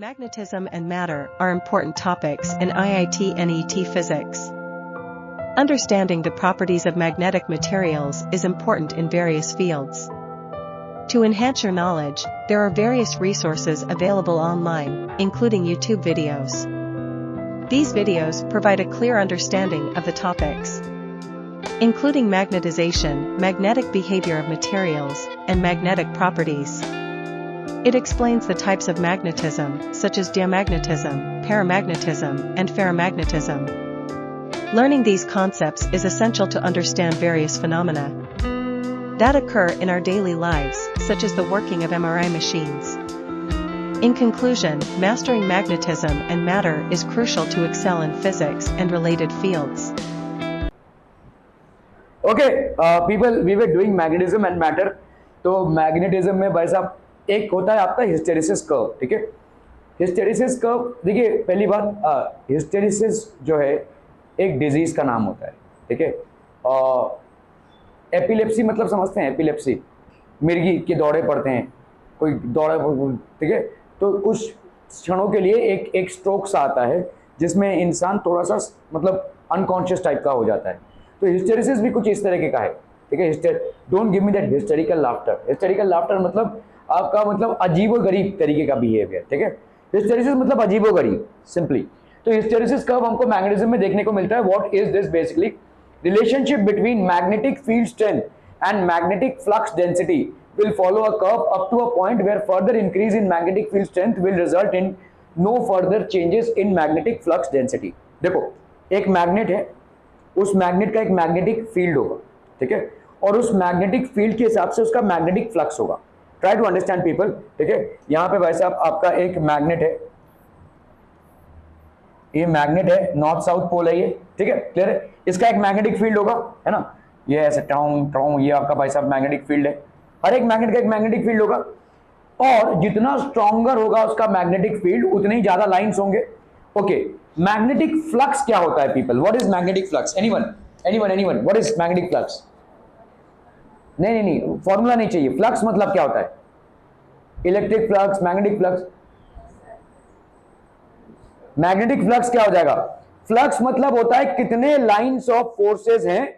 Magnetism and matter are important topics in IIT NET physics. Understanding the properties of magnetic materials is important in various fields. To enhance your knowledge, there are various resources available online, including YouTube videos. These videos provide a clear understanding of the topics, including magnetization, magnetic behavior of materials, and magnetic properties. It explains the types of magnetism, such as diamagnetism, paramagnetism, and ferromagnetism. Learning these concepts is essential to understand various phenomena that occur in our daily lives, such as the working of MRI machines. In conclusion, mastering magnetism and matter is crucial to excel in physics and related fields. Okay, people, we were doing magnetism and matter. तो magnetism में भाई साहब एक होता है आपका hysteresis curve, ठीक है। हिस्टेरिसिस कर्व, देखिए पहली बात, हिस्टेरिसिस जो है एक डिजीज का नाम होता है, ठीक है। एपिलेप्सी मतलब समझते हैं, एपिलेप्सी मिर्गी के दौरे पड़ते हैं, कोई दौरा, ठीक है। तो कुछ क्षणों के लिए एक स्ट्रोक सा आता है जिसमें इंसान थोड़ा सा मतलब अनकॉन्शियस टाइप का हो जाता है। तो हिस्टेरिसिस भी कुछ इस तरीके का है, ठीक है। Don't give me that hysterical laughter. Hysterical laughter मतलब आपका मतलब अजीबोगरीब तरीके का बिहेवियर, ठीक है। हिस्टेरिसिस मतलब अजीबोगरीब, सिंपली। तो हिस्टेरिसिस कर्व हमको मैग्नेटिज्म में देखने को मिलता है। What is this? Basically relationship between magnetic field strength and magnetic flux density will follow a curve up to a point where further increase in magnetic field strength will result in no further changes in magnetic flux density। देखो, एक magnet है, उस magnet का एक magnetic field होगा, ठीक है, और उस मैग्नेटिक फील्ड के हिसाब से उसका मैग्नेटिक फ्लक्स होगा। ट्राई टू अंडरस्टैंड पीपल, ठीक है। यहां पे भाई साहब आपका एक मैग्नेट है, ये मैग्नेट है, नॉर्थ साउथ पोल है ये, ठीक है, क्लियर है। इसका एक मैग्नेटिक फील्ड होगा, है ना, ये ऐसे टाउन टाउन, ये आपका भाई साहब मैग्नेटिक फील्ड है। हर एक मैग्नेट का एक मैग्नेटिक फील्ड होगा, और जितना स्ट्रॉन्गर होगा उसका मैग्नेटिक फील्ड, उतने ही ज्यादा लाइंस होंगे। ओके, मैग्नेटिक फ्लक्स क्या होता है people? What is magnetic flux? Anyone anyone anyone what is magnetic flux? नहीं नहीं नहीं, फॉर्मूला नहीं चाहिए। फ्लक्स मतलब क्या होता है? Electric flux, magnetic flux. Magnetic flux क्या हो जाएगा? फ्लक्स मतलब होता है कितने लाइंस ऑफ फोर्सेस हैं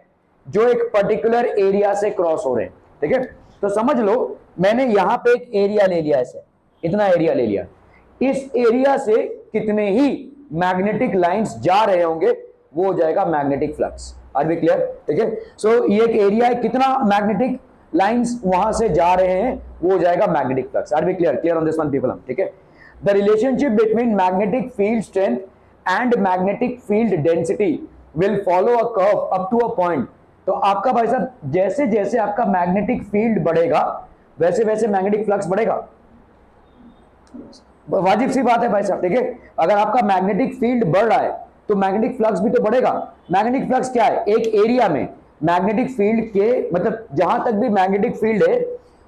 जो एक पर्टिकुलर एरिया से क्रॉस हो रहे हैं, ठीक है। तो समझ लो, मैंने यहां पे एक एरिया ले लिया, ऐसे इतना एरिया ले लिया, इस एरिया से कितने ही मैग्नेटिक लाइंस जा रहे होंगे वो हो जाएगा magnetic flux. Are we clear? ठीक है। सो ये एक एरिया है, कितना मैग्नेटिक लाइंस वहां से जा रहे हैं वो हो जाएगा magnetic flux. Are we clear? Clear on this one people? ठीक है। The relationship between magnetic field strength and magnetic field density will follow a curve up to a point. तो आपका भाई साहब जैसे जैसे आपका मैग्नेटिक फील्ड बढ़ेगा वैसे वैसे मैग्नेटिक फ्लक्स बढ़ेगा। वाजिब सी बात है भाई साहब, ठीक है। अगर आपका मैग्नेटिक फील्ड बढ़ रहा है तो मैग्नेटिक फ्लक्स भी तो बढ़ेगा। मैग्नेटिक फ्लक्स क्या है? एक एरिया में मैग्नेटिक फील्ड के मतलब जहां तक भी मैग्नेटिक फील्ड है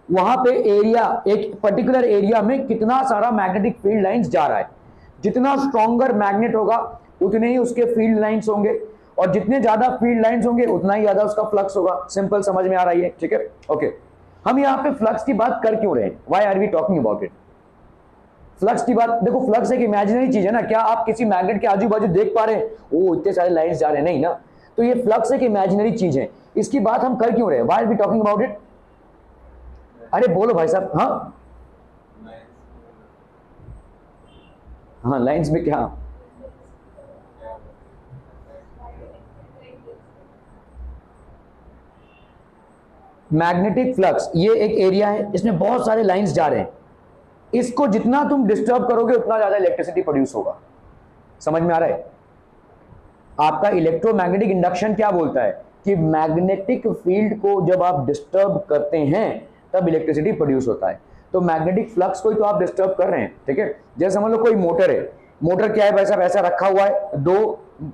वहां पे एरिया, एक पर्टिकुलर एरिया में कितना सारा मैग्नेटिक फील्ड लाइंस जा रहा है। जितना स्ट्रॉन्गर मैग्नेट होगा उतने ही उसके फील्ड लाइंस होंगे, और जितने ज्यादा फील्ड लाइंस होंगे उतना ही ज्यादा उसका फ्लक्स होगा। सिंपल, समझ में आ रही है? ठीक है, ओके। हम यहाँ पे फ्लक्स की बात कर क्यों रहे हैं? Why are we talking about it? Flux की बात, देखो फ्लक्स एक इमेजिनरी चीज है ना। क्या आप किसी मैग्नेट के आजू बाजू देख पा रहे हैं ओ इतने सारे लाइंस जा रहे हैं? नहीं ना। तो ये फ्लक्स एक इमेजिनरी चीज है, इसकी बात हम कर क्यों रहे हैं? Why are we talking about it? अरे बोलो भाई साहब। हाँ लाइंस में क्या? मैग्नेटिक फ्लक्स ये एक एरिया है, इसमें बहुत सारे लाइंस जा रहे हैं। इसको जितना तुम डिस्टर्ब करोगे उतना ज्यादा इलेक्ट्रिसिटी प्रोड्यूस होगा। समझ में आ रहा है? आपका इलेक्ट्रोमैग्नेटिक इंडक्शन क्या बोलता है कि मैग्नेटिक फील्ड को जब आप डिस्टर्ब करते हैं तब इलेक्ट्रिसिटी प्रोड्यूस होता है। तो मैग्नेटिक फ्लक्स को ही तो आप डिस्टर्ब कर रहे हैं, ठीक है। जैसे समझ लो कोई मोटर है, मोटर क्या है भाई साहब? ऐसा रखा हुआ है दो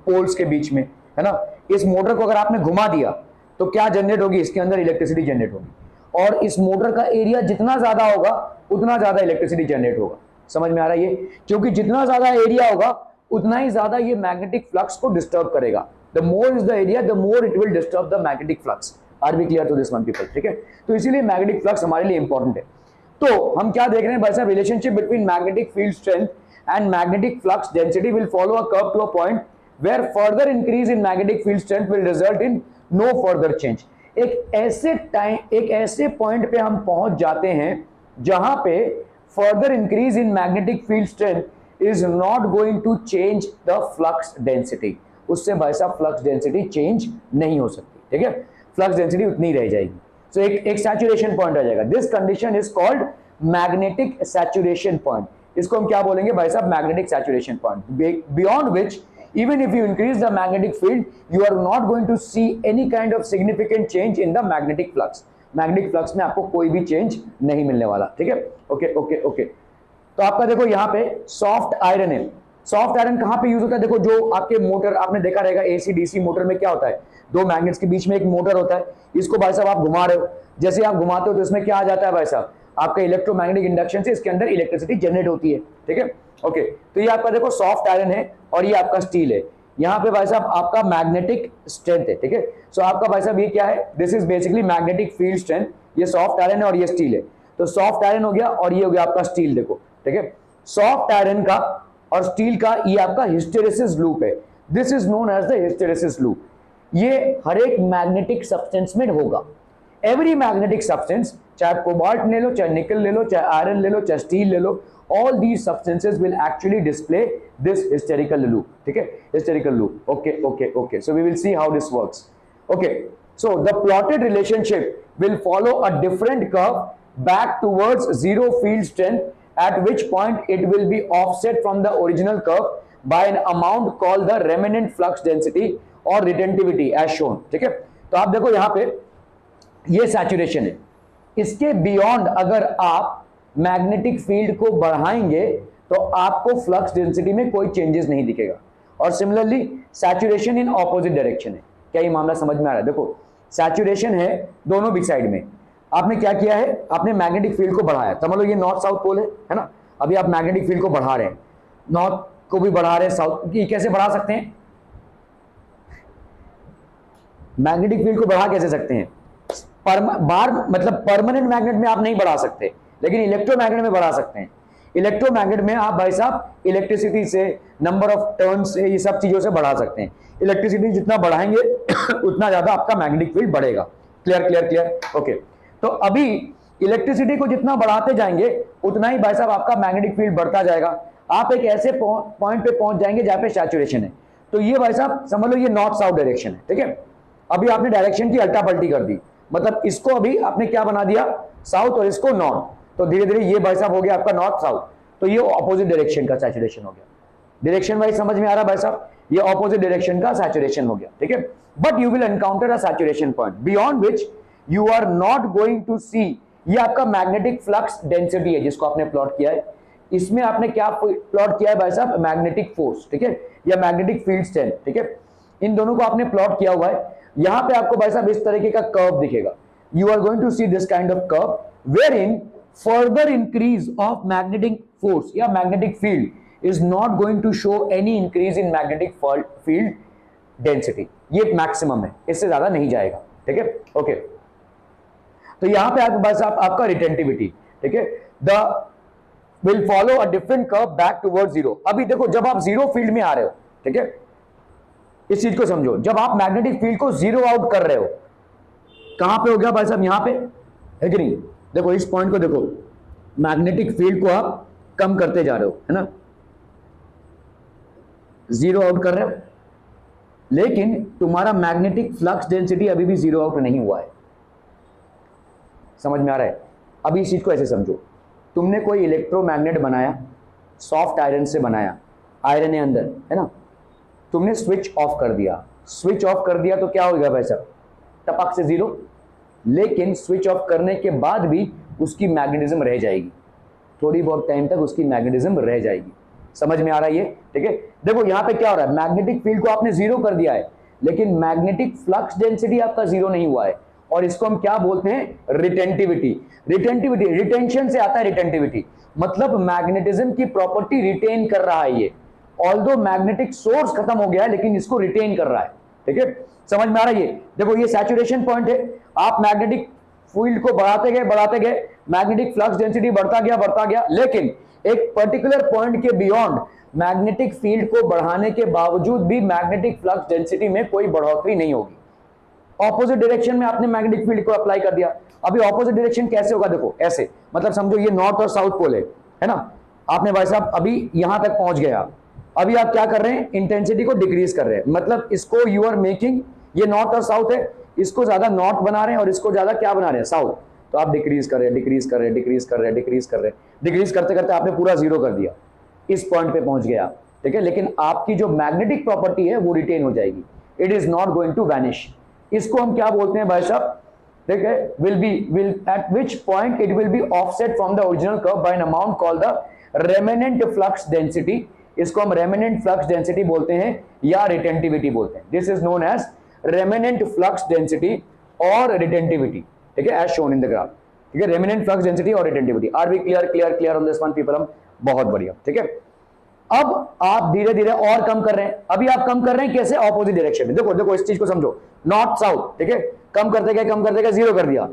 पोल्स के बीच में, है ना। इस मोटर को अगर आपने घुमा दिया तो क्या जनरेट होगी? इसके अंदर इलेक्ट्रिसिटी जनरेट होगी, और इस मोटर का एरिया जितना ज्यादा होगा उतना ज्यादा इलेक्ट्रिसिटी जनरेट होगा। समझ में आ रहा है ये? क्योंकि जितना ज्यादा एरिया होगा उतना ही ज्यादा ये मैग्नेटिक फ्लक्स को डिस्टर्ब करेगा। The more is the area the more it will disturb the magnetic flux. Are we clear to this one people? ठीक है। तो इसीलिए मैग्नेटिक फ्लक्स हमारे लिए इंपॉर्टेंट है। तो हम क्या देख रहे हैं भाई साहब? Relationship between magnetic field strength and magnetic flux density will follow a curve to a point where further increase in magnetic field strength will result in no further change. एक ऐसे पॉइंट पे हम पहुंच जाते हैं जहां पे further increase in magnetic field strength is not going to change the flux density. उससे भाई साहब फ्लक्स डेंसिटी चेंज नहीं हो सकती. ठीक है, फ्लक्स डेंसिटी उतनी रह जाएगी. सो एक सैचुरेशन पॉइंट आ जाएगा. This condition is called magnetic saturation point. इसको हम क्या बोलेंगे भाई साहब? Magnetic saturation point, beyond which even if you increase the magnetic field, you are not going to see any kind of significant change in the magnetic flux. Magnetic flux में आपको कोई भी चेंज नहीं मिलने वाला. ठीक है, ओके ओके ओके. तो आपका देखो यहाँ पे सॉफ्ट आयरन है. सॉफ्ट आयरन कहाँ पे यूज होता है? देखो जो आपके मोटर आपने देखा रहेगा, एसी डीसी मोटर में क्या होता है, दो मैग्नेट्स के बीच में एक मोटर होता है. इसको भाई साहब आप घुमा रहे हो, जैसे आप घुमाते हो तो इसमें क्या आ जाता है भाई साहब? आपका इलेक्ट्रोमैग्नेटिक इंडक्शन से इसके अंदर इलेक्ट्रिसिटी जनरेट होती है. ठीक है, ओके. तो ये आपका देखो सॉफ्ट आयरन है और ये आपका स्टील है. यहाँ पे भाई साहब आपका मैग्नेटिक स्ट्रेंथ है. ठीक है, सो आपका भाई साहब ये क्या है? This is basically magnetic field strength. ये सॉफ्ट आयरन है और ये स्टील है. तो सॉफ्ट आयरन हो गया और ये हो गया आपका स्टील. देखो, ठीक है, सॉफ्ट आयरन का और स्टील का ये आपका हिस्टेरेसिस लूप है. This is known as the hysteresis loop. ये हर एक मैग्नेटिक सब्सटेंस में होगा. एवरी मैग्नेटिक सब्सटेंस, चाहे कोबाल्ट ले लो, चाहे निकल ले लो, चाहे आयरन ले लो, चाहे स्टील ले लो, all these substances will actually display this hysterical loop. ठीक है, hysterical loop. Okay, okay, okay. So we will see how this works. Okay, so the plotted relationship will follow a different curve back towards zero field strength, at which point it will be offset from the original curve by an amount called the remnant flux density or retentivity as shown. ठीक है, तो आप देखो यहाँ पे ये saturation है. इसके बियॉन्ड अगर आप मैग्नेटिक फील्ड को बढ़ाएंगे तो आपको फ्लक्स डेंसिटी में कोई चेंजेस नहीं दिखेगा. और similarly saturation in opposite direction है. क्या ये मामला समझ में आ रहा है? देखो सैचुरेशन है दोनों भी साइड में. आपने क्या किया है? आपने मैग्नेटिक फील्ड को बढ़ाया. समझ लो ये नॉर्थ साउथ पोल है ना. अभी आप मैग्नेटिक फील्ड को बढ़ा रहे हैं, नॉर्थ को भी बढ़ा रहे हैं, साउथ की. कैसे बढ़ा सकते हैं? मैग्नेटिक फील्ड को बढ़ा कैसे सकते हैं? बार मतलब परमानेंट मैग्नेट में आप नहीं बढ़ा सकते, लेकिन इलेक्ट्रोमैग्नेट में बढ़ा सकते हैं. इलेक्ट्रोमैग्नेट में आप भाई साहब इलेक्ट्रिसिटी से, नंबर ऑफ टर्न से, ये सब चीजों से बढ़ा सकते हैं. इलेक्ट्रिसिटी जितना बढ़ाएंगे उतना ज्यादा आपका मैग्नेटिक फील्ड बढ़ेगा. Clear clear clear, okay. तो अभी इलेक्ट्रिसिटी को जितना बढ़ाते जाएंगे उतना ही भाई साहब आपका मैग्नेटिक फील्ड बढ़ता जाएगा. आप एक ऐसे पॉइंट पे पहुंच जाएंगे जहां पे सैचुरेशन है. तो ये भाई साहब समझ लो ये नॉर्थ साउथ डायरेक्शन है. ठीक है, अभी आपने डायरेक्शन की अल्टा पल्टी कर दी, मतलब इसको अभी आपने क्या बना दिया? साउथ, और इसको नॉर्थ. तो धीरे धीरे ये भाई साहब हो गया आपका नॉर्थ साउथ. तो ये ऑपोजिट डायरेक्शन का सैचुरेशन हो गया. डायरेक्शन वाइज समझ में आ रहा भाई साहब? ये ऑपोजिट डायरेक्शन का सैचुरेशन हो गया. ठीक है, but you will encounter a saturation point beyond which you are not going to see. ये आपका मैग्नेटिक फ्लक्स डेंसिटी है जिसको आपने प्लॉट किया है. इसमें आपने क्या प्लॉट किया है भाई साहब? Magnetic force. ठीक है, या मैग्नेटिक फील्ड स्ट्रेंथ. ठीक है, इन दोनों को आपने प्लॉट किया हुआ है. यहां पे आपको भाई साहब इस तरीके का कर्व दिखेगा. You are going to see this kind of curve where in further increase of magnetic force या magnetic field is not going to show any increase in magnetic field density. ये मैक्सिमम है, इससे ज्यादा नहीं जाएगा. ठीक है, ओके. तो यहां पे आपके पास आपका रिटेंटिविटी, ठीक है, the will follow a different curve back towards zero. अभी देखो जब आप जीरो फील्ड में आ रहे हो, ठीक है, इस चीज को समझो, जब आप मैग्नेटिक फील्ड को जीरो आउट कर रहे हो, कहां पे हो गया भाई साहब? यहां पे है कि नहीं? देखो इस पॉइंट को देखो, मैग्नेटिक फील्ड को आप कम करते जा रहे हो, है ना, जीरो आउट कर रहे हो, लेकिन तुम्हारा मैग्नेटिक फ्लक्स डेंसिटी अभी भी जीरो आउट नहीं हुआ है. समझ में आ रहा है? अभी इस चीज को ऐसे समझो, तुमने कोई इलेक्ट्रोमैग्नेट बनाया, सॉफ्ट आयरन से बनाया, आयरन है अंदर, है ना, तुमने स्विच ऑफ कर दिया. स्विच ऑफ कर दिया तो क्या होगा भाई साहब? टपक से जीरो. लेकिन स्विच ऑफ करने के बाद भी उसकी मैग्नेटिज्म रह जाएगी, थोड़ी बहुत टाइम तक उसकी मैग्नेटिज्म रह जाएगी. समझ में आ रहा है ये? ठीक है, देखो यहां पे क्या हो रहा है, मैग्नेटिक फील्ड को आपने जीरो कर दिया है, लेकिन मैग्नेटिक फ्लक्स डेंसिटी आपका जीरो नहीं हुआ है, और इसको हम क्या बोलते हैं? रिटेंटिविटी. रिटेंटिविटी, रिटेंशन से आता है रिटेंटिविटी, मतलब मैग्नेटिज्म की प्रॉपर्टी रिटेन कर रहा है ये. ऑल्दो मैग्नेटिक सोर्स खत्म हो गया है, लेकिन इसको रिटेन कर रहा है. ठीक है, समझ में आ रहा है ये? देखो ये सैचुरेशन पॉइंट है, आप मैग्नेटिक फील्ड को बढ़ाते गए, मैग्नेटिक फ्लक्स डेंसिटी बढ़ता गया, लेकिन एक पर्टिकुलर पॉइंट के बियॉन्ड मैग्नेटिक फील्ड को बढ़ाने के बावजूद भी मैग्नेटिक फ्लक्स डेंसिटी में कोई बढ़ोतरी नहीं होगी। ऑपोजिट डायरेक्शन में आपने मैग्नेटिक फील्ड को अप्लाई कर दिया, अभी ऑपोजिट डायरेक्शन कैसे होगा, देखो ऐसे, मतलब समझो ये नॉर्थ और साउथ पोल है ना, आपने भाई साहब अभी यहां तक पहुंच गया, अभी आप क्या कर रहे हैं, इंटेंसिटी को डिक्रीज कर रहे हैं, मतलब इसको यू आर मेकिंग, ये नॉर्थ और साउथ है, इसको ज्यादा नॉर्थ बना रहे हैं और इसको ज्यादा क्या बना रहे हैं, साउथ, तो आप डिक्रीज कर रहे हैं, डिक्रीज कर रहे हैं, डिक्रीज कर रहे हैं, डिक्रीज कर रहे हैं, डिक्रीज करते करते आपने पूरा जीरो कर दिया, इस पॉइंट पे पहुंच गया, ठीक है, लेकिन आपकी जो मैग्नेटिक प्रॉपर्टी है वो रिटेन हो जाएगी, it is not going to vanish. इसको हम क्या बोलते हैं भाई साहब, ठीक है, will at which point it will be offset from the original curve by an amount called the remnant flux density। इसको हम remnant flux density बोलते हैं या retentivity बोलते हैं। This is known as remnant flux density or retentivity, ठीक है, as shown in the graph, ठीक है, remnant flux density और retentivity। Are we clear on this one people? हम बहुत बढ़िया, ठीक है। अब आप धीरे धीरे और कम कर रहे हैं, अभी आप कम कर रहे हैं कैसे, ऑपोजिट डायरेक्शन में, देखो देखो इस चीज को समझो, नॉर्थ साउथ, ठीक है, कम करते गए जीरो कर दिया,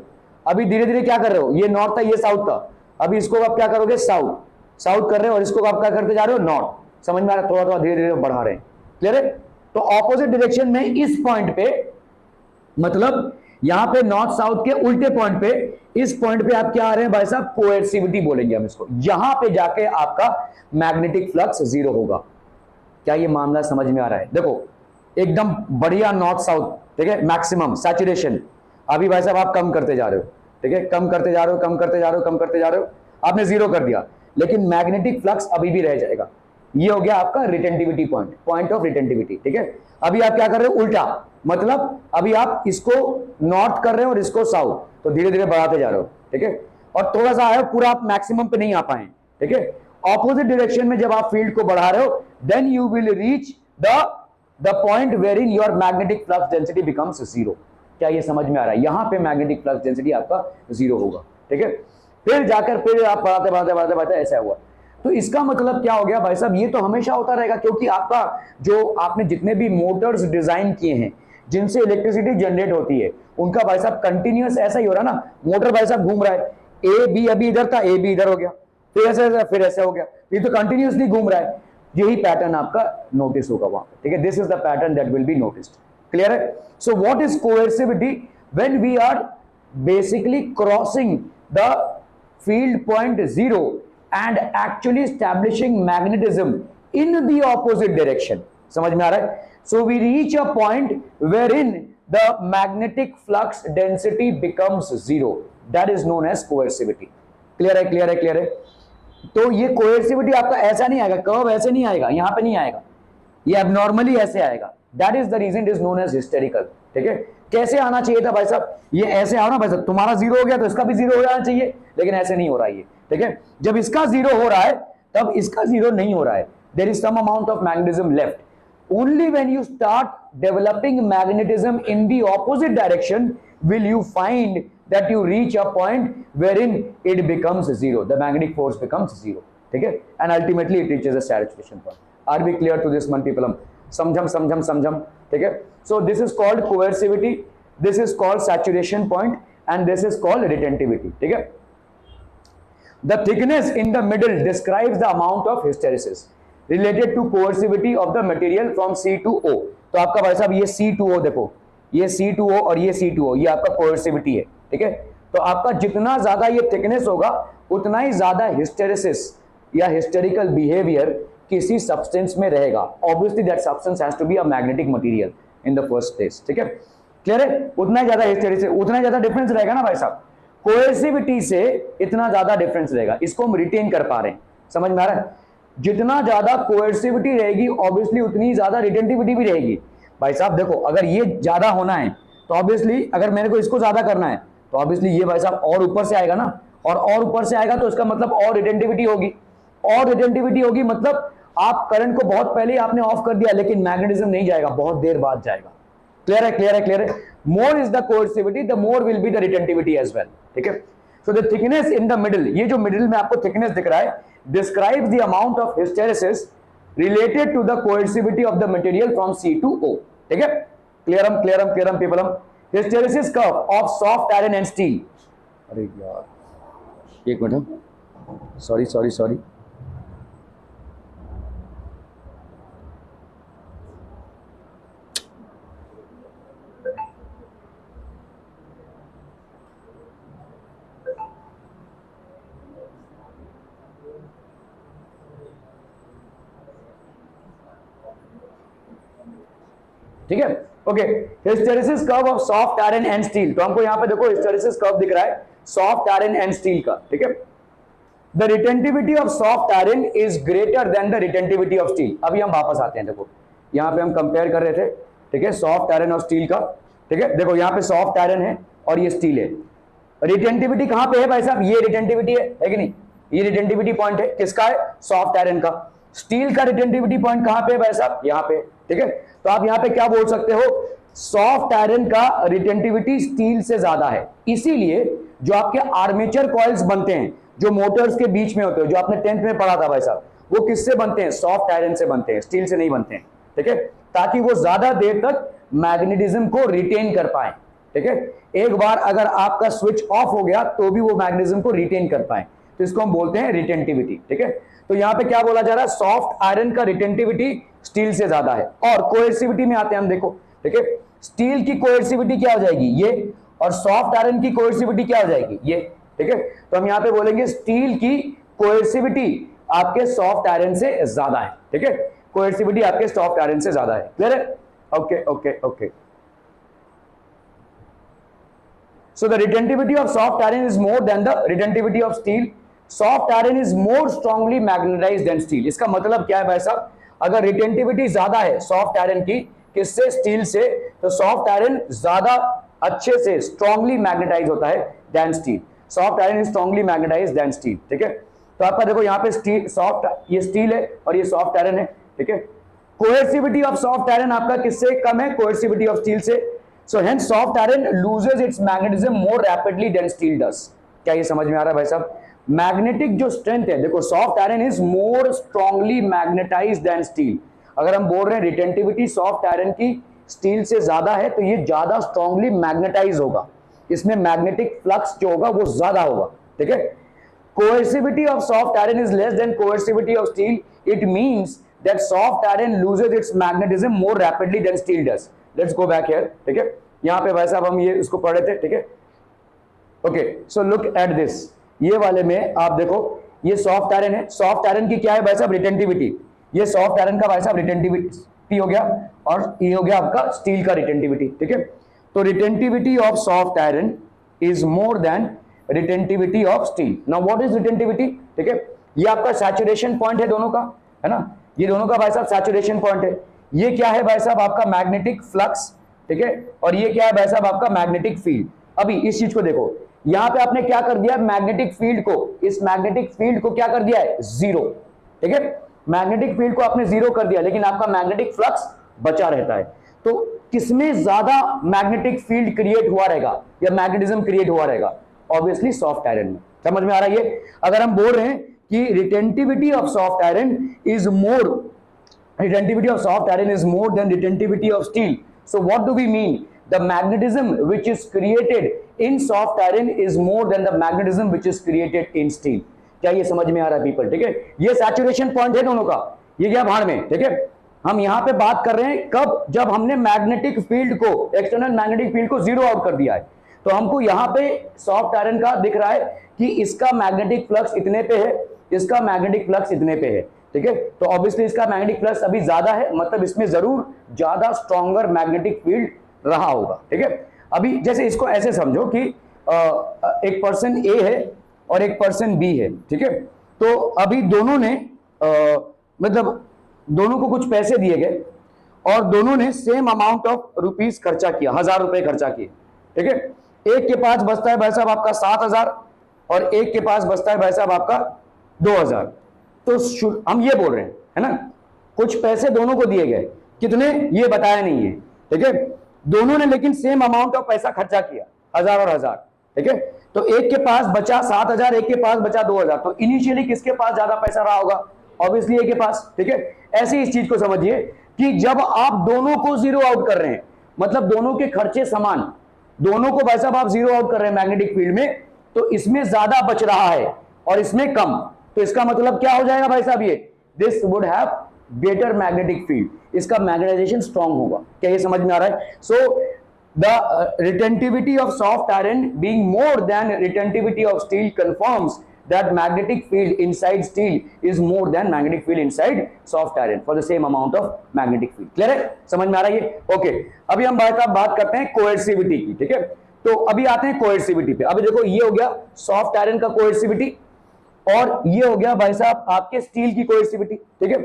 अभी धीरे धीरे क्या कर रहे हो, ये नॉर्थ था ये साउथ था, अभी इसको आप क्या करोगे, साउथ साउथ कर रहे हो और इसको आप क्या करते जा रहे हो, नॉर्थ, समझ में आ रहा है, थोड़ा थोड़ा धीरे धीरे बढ़ा रहे हैं, क्लियर है। तो ऑपोजिट डायरेक्शन में इस पॉइंट पे, मतलब यहां पे नॉर्थ साउथ के उल्टे पॉइंट पे, इस पॉइंट पे आप क्या आ रहे हैं भाई साहब, कोएर्सिविटी बोलेंगे हम इसको, यहां पे जाके आपका मैग्नेटिक फ्लक्स जीरो होगा। क्या ये मामला समझ में आ रहा है, देखो एकदम बढ़िया नॉर्थ साउथ, ठीक है, मैक्सिमम सैचुरेशन, अभी भाई साहब आप कम करते जा रहे हो, ठीक है, कम करते जा रहे हो, कम करते जा रहे हो, कम करते जा रहे हो, आपने जीरो कर दिया, लेकिन मैग्नेटिक फ्लक्स अभी भी रह जाएगा, ये हो गया आपका retentivity point, point of retentivity, ठीक है। अभी आप क्या कर रहे हो, उल्टा, मतलब अभी आप इसको नॉर्थ कर रहे हो और इसको साउथ, तो धीरे धीरे बढ़ाते जा रहे हो, ठीक है, और थोड़ा सा आया, पूरा आप मैक्सिमम पे नहीं आ पाए, ठीक है। ऑपोजिट डायरेक्शन में जब आप फील्ड को बढ़ा रहे हो, then you will reach the point where in your magnetic flux density becomes zero. क्या ये समझ में आ रहा है, यहां पे मैग्नेटिक फ्लक्स डेंसिटी आपका जीरो होगा, ठीक है। फिर जाकर फिर आप बढ़ाते बढ़ाते बढ़ाते बढ़ाते ऐसा हुआ, तो इसका मतलब क्या हो गया भाई साहब, ये तो हमेशा होता रहेगा, क्योंकि आपका जो आपने जितने भी मोटर्स डिजाइन किए हैं जिनसे इलेक्ट्रिसिटी जनरेट होती है, उनका भाई साहब कंटिन्यूअस ऐसा ही हो रहा है ना, मोटर भाई साहब घूम रहा है, ए बी अभी इधर था, ए बी इधर हो गया, फिर ऐसा फिर ऐसा हो गया, ये तो कंटिन्यूअसली घूम रहा है, यही पैटर्न आपका नोटिस होगा वहां पे, ठीक है। This is the pattern that will be noticed, clear है। So what is coercivity, when we are basically crossing the field point zero and actually establishing magnetism in the opposite direction, समझ में आ रहा है। So we reach a point wherein the magnetic flux density becomes zero, that is known as coercivity। Clear है, clear है, clear है। तो ये कोएर्सिविटी आपका ऐसा नहीं आएगा, कर्व ऐसे नहीं आएगा, यहां पे नहीं आएगा, ये एबनॉर्मली ऐसे आएगा, that is the reason it is known as hysterical, ठीक है। कैसे आना चाहिए था भाई साहब, ये ऐसे आओ ना भाई साहब, तुम्हारा जीरो हो गया तो इसका भी जीरो हो जाना चाहिए, लेकिन ऐसे नहीं हो रहा है ये, ठीक है। जब इसका जीरो हो रहा है तब इसका जीरो नहीं हो रहा है, there is some amount of magnetism left, only when you start developing magnetism in the opposite direction will you find that you reach a point wherein it becomes zero, the magnetic force becomes zero, ठीक है, and ultimately it reaches a saturation point। Are we clear to this one people? हम समझम, ठीक है। So this is called coercivity, this is called saturation point and this is called retentivity, ठीक है। The thickness in the middle describes the amount of hysteresis related to coercivity of the material from C to O। तो आपका भाई साहब ये C2O देखो, ये C2O और ये C2O, ये आपका coercivity है, ठीक है। तो आपका जितना ज्यादा ये थिकनेस होगा उतना ही ज्यादा हिस्टेरेसिस या हिस्टेरिकल बिहेवियर किसी सब्सटेंस में रहेगा। Obviously that substance has to be a magnetic material in the first place, ठीक है, क्लियर है। उतना ज्यादा हिस्टेरेसिस, उतना ज्यादा डिफरेंस रहेगा ना भाई साहब, कोएर्सिविटी से इतना ज्यादा डिफरेंस रहेगा, इसको हम रिटेन कर पा रहे हैं, समझ में आ रहा है। जितना ज्यादा कोएर्सिविटी रहेगी ऑब्वियसली उतनी ज्यादा रिटेंटिविटी भी रहेगी। भाई साहब देखो, अगर ये ज्यादा होना है तो ऑब्वियसली, अगर मेरे को इसको ज्यादा करना है तो ऑब्वियसली ये भाई साहब और ऊपर से आएगा ना, और ऊपर से आएगा तो इसका मतलब और रिटेंटिविटी होगी, और रिटेंटिविटी होगी मतलब आप करंट को बहुत पहले आपने ऑफ कर दिया, लेकिन मैग्नेटिज्म नहीं जाएगा, बहुत देर बाद जाएगा। क्लियर है, क्लियर है, क्लियर है। More is the coercivity the more will be the retentivity as well, ठीक है। So the thickness in the middle, ये जो मिडिल में आपको थिकनेस दिख रहा है, describes the amount of hysteresis related to the coercivity of the material from C to O, ठीक है। clear people, hysteresis curve of soft iron and steel। अरे यार एक मिनट, सॉरी ठीक है, okay. Hysteresis curve of soft iron and steel, तो हमको यहाँ पे देखो हिस्टेरेसिस कर्व दिख रहा है सॉफ्ट आयरन एंड स्टील का, ठीक है। The retentivity of soft iron is greater than the retentivity of steel. अभी हम वापस आते हैं, देखो यहाँ पे हम कंपेयर कर रहे थे, ठीक है, सॉफ्ट आयरन और स्टील का, ठीक है। देखो यहाँ पे सॉफ्ट आयरन है और ये स्टील है। रिटेंटिविटी कहां पे है भाई साहब, ये रिटेंटिविटी है कि नहीं, ये रिटेंटिविटी पॉइंट है किसका है, सॉफ्ट आयरन का। स्टील का रिटेंटिविटी पॉइंट कहां पे है भाई साहब, यहां पे, ठीक है। तो आप यहां पे क्या बोल सकते हो, सॉफ्ट आयरन का रिटेंटिविटी स्टील से ज्यादा है। इसीलिए जो आपके आर्मेचर कॉइल्स बनते हैं जो मोटर्स के बीच में होते हैं, जो आपने 10th में पढ़ा था भाई साहब, वो किससे बनते हैं, सॉफ्ट आयरन से बनते हैं, स्टील से नहीं बनते हैं, ठीक है, ताकि वो ज्यादा देर तक मैग्नेटिज्म को रिटेन कर पाए, ठीक है। एक बार अगर आपका स्विच ऑफ हो गया तो भी वो मैग्नेटिज्म को रिटेन कर पाए, तो इसको हम बोलते हैं रिटेंटिविटी, ठीक है। तो यहां पे क्या बोला जा रहा है, सॉफ्ट आयरन का रिटेंटिविटी स्टील से ज्यादा है। और कोएर्सिविटी में आते हैं हम, देखो, ठीक है, स्टील की कोएर्सिविटी क्या हो जाएगी, ये, और सॉफ्ट आयरन की कोएर्सिविटी क्या हो जाएगी, ये, ठीक है। तो हम यहां पे बोलेंगे स्टील की कोएर्सिविटी आपके सॉफ्ट आयरन से ज्यादा है, ठीक है, कोएर्सिविटी आपके सॉफ्ट आयरन से ज्यादा है, क्लियर है, okay okay okay. So the retentivity of soft iron is more than the retentivity of steel. Soft iron is more strongly magnetized than steel. इसका मतलब क्या है भाई साहब, अगर रिटेंटिविटी ज्यादा है सॉफ्ट आयरन की किससे, स्टील से, तो सॉफ्ट आयरन ज्यादा अच्छे से स्ट्रांगली मैग्नेटाइज होता है than steel. Soft iron is strongly magnetise than steel, ठीक है। तो आपका देखो यहाँ पे स्टील, सॉफ्ट, ये स्टील है और ये सॉफ्ट आयरन है, ठीक है। कोएर्सिविटी ऑफ सॉफ्ट आयरन आपका किससे कम है, कोएर्सिविटी ऑफ स्टील से। So hence soft iron loses its magnetism more rapidly than steel does. क्या ये समझ में आ रहा है भाई साहब, मैग्नेटिक जो स्ट्रेंथ है, देखो soft iron is more strongly magnetised than steel. अगर हम बोल रहे हैं रिटेंटिविटी सॉफ्ट आयरन की स्टील से ज्यादा है तो ये ज्यादा स्ट्रांगली मैग्नेटाइज होगा, इसमें मैग्नेटिक फ्लक्स जो होगा वो ज्यादा होगा, ठीक है। Coercivity of soft iron is less than coercivity of steel, it means that soft iron loses its magnetism more rapidly than steel does. Let's go back here, ठीक है, यहां पे भाई साहब हम ये इसको पढ़े थे, ठीक है, okay. So look at this, ये वाले में आप देखो ये सॉफ्ट आयरन है, सॉफ्ट आयरन की क्या है भाई साहब, रिटेंटिविटी, ये सॉफ्ट आयरन का भाई साहब रिटेंटिविटी हो गया, और ये हो गया आपका स्टील का रिटेंटिविटी, ठीक है। तो retentivity of soft iron is more then retentivity of steel. Now what is retentivity, ठीक है, ये आपका सैचुरेशन पॉइंट है दोनों का, है ना, ये दोनों का भाई साहब सैचुरेशन पॉइंट है। ये क्या है भाई साहब, आपका मैग्नेटिक फ्लक्स, ठीक है, और ये क्या है भाई साहब, आपका मैग्नेटिक फील्ड। अभी इस चीज को देखो, यहां पे आपने क्या कर दिया, मैग्नेटिक फील्ड को, इस मैग्नेटिक फील्ड को क्या कर दिया है, जीरो, ठीक है, मैग्नेटिक फील्ड को आपने जीरो कर दिया, लेकिन आपका मैग्नेटिक फ्लक्स बचा रहता है। तो किसमें ज्यादा मैग्नेटिक फील्ड क्रिएट हुआ रहेगा या मैग्नेटिज्म क्रिएट हुआ रहेगा, ऑब्वियसली सॉफ्ट आयरन में। समझ में आ रहा है ये, अगर हम बोल रहे हैं कि retentivity of soft iron is more, retentivity of soft iron is more than retentivity of steel. So what do we mean? The magnetism which is created in soft iron is more than the magnetism which is created in steel. क्या ये समझ में आ रहा है people, ठीक है। ये सैचुरेशन पॉइंट है दोनों का, ये क्या भाड़ में, ठीक है। हम यहां पे बात कर रहे हैं कब, जब हमने मैग्नेटिक फील्ड को, एक्सटर्नल मैग्नेटिक फील्ड को जीरो आउट कर दिया है, तो हमको यहां पे सॉफ्ट आयरन का दिख रहा है कि इसका मैग्नेटिक फ्लक्स इतने पे है, इसका मैग्नेटिक फ्लक्स इतने पे है, ठीक है। तो ऑब्वियसली इसका मैग्नेटिक फ्लक्स अभी ज्यादा है, मतलब इसमें जरूर ज्यादा स्ट्रॉन्गर मैग्नेटिक फील्ड रहा होगा, ठीक है। अभी जैसे इसको ऐसे समझो कि एक पर्सन ए है और एक पर्सन बी है, ठीक है। तो अभी दोनों ने मतलब दोनों को कुछ पैसे दिए गए और दोनों ने सेम अमाउंट ऑफ रुपीज खर्चा किया, 1000 रुपए खर्चा किए, ठीक है। एक के पास बचता है भाई साहब आपका 7000 और एक के पास बचता है भाई साहब आपका 2000। तो हम ये बोल रहे हैं, है ना, कुछ पैसे दोनों को दिए गए, कितने ये बताया नहीं है, ठीक है। दोनों ने लेकिन सेम अमाउंट ऑफ पैसा खर्चा किया, 1000 और 1000, ठीक है। तो एक के पास बचा 7000, एक के पास बचा 2000, तो इनिशियली किसके पास ज्यादा पैसा रहा होगा, ऑब्वियसली एक के पास, ठीक है। ऐसे इस चीज को समझिए कि जब आप दोनों को जीरो आउट कर रहे हैं, मतलब दोनों के खर्चे समान, दोनों को भाई साहब आप जीरो आउट कर रहे हैं मैग्नेटिक फील्ड में, तो इसमें ज्यादा बच रहा है और इसमें कम, तो इसका मतलब क्या हो जाएगा भाई साहब, ये this would have better magnetic field, इसका मैग्नेटाइजेशन स्ट्रांग होगा। क्या ये समझ में आ रहा है? So the retentivity of soft iron being more than retentivity of steel confirms that magnetic field inside steel is more than magnetic field inside soft iron for the same amount of magnetic field. Clear है, समझ में आ रहा है ये? Okay, अभी हम बात करते हैं कोएर्सिविटी की, ठीक है? तो अभी आते हैं कोएर्सिविटी पे। अभी देखो, ये हो गया सॉफ्ट आयरन का कोएर्सिविटी और ये हो गया भाई साहब आपके स्टील की कोएर्सिविटी, ठीक है?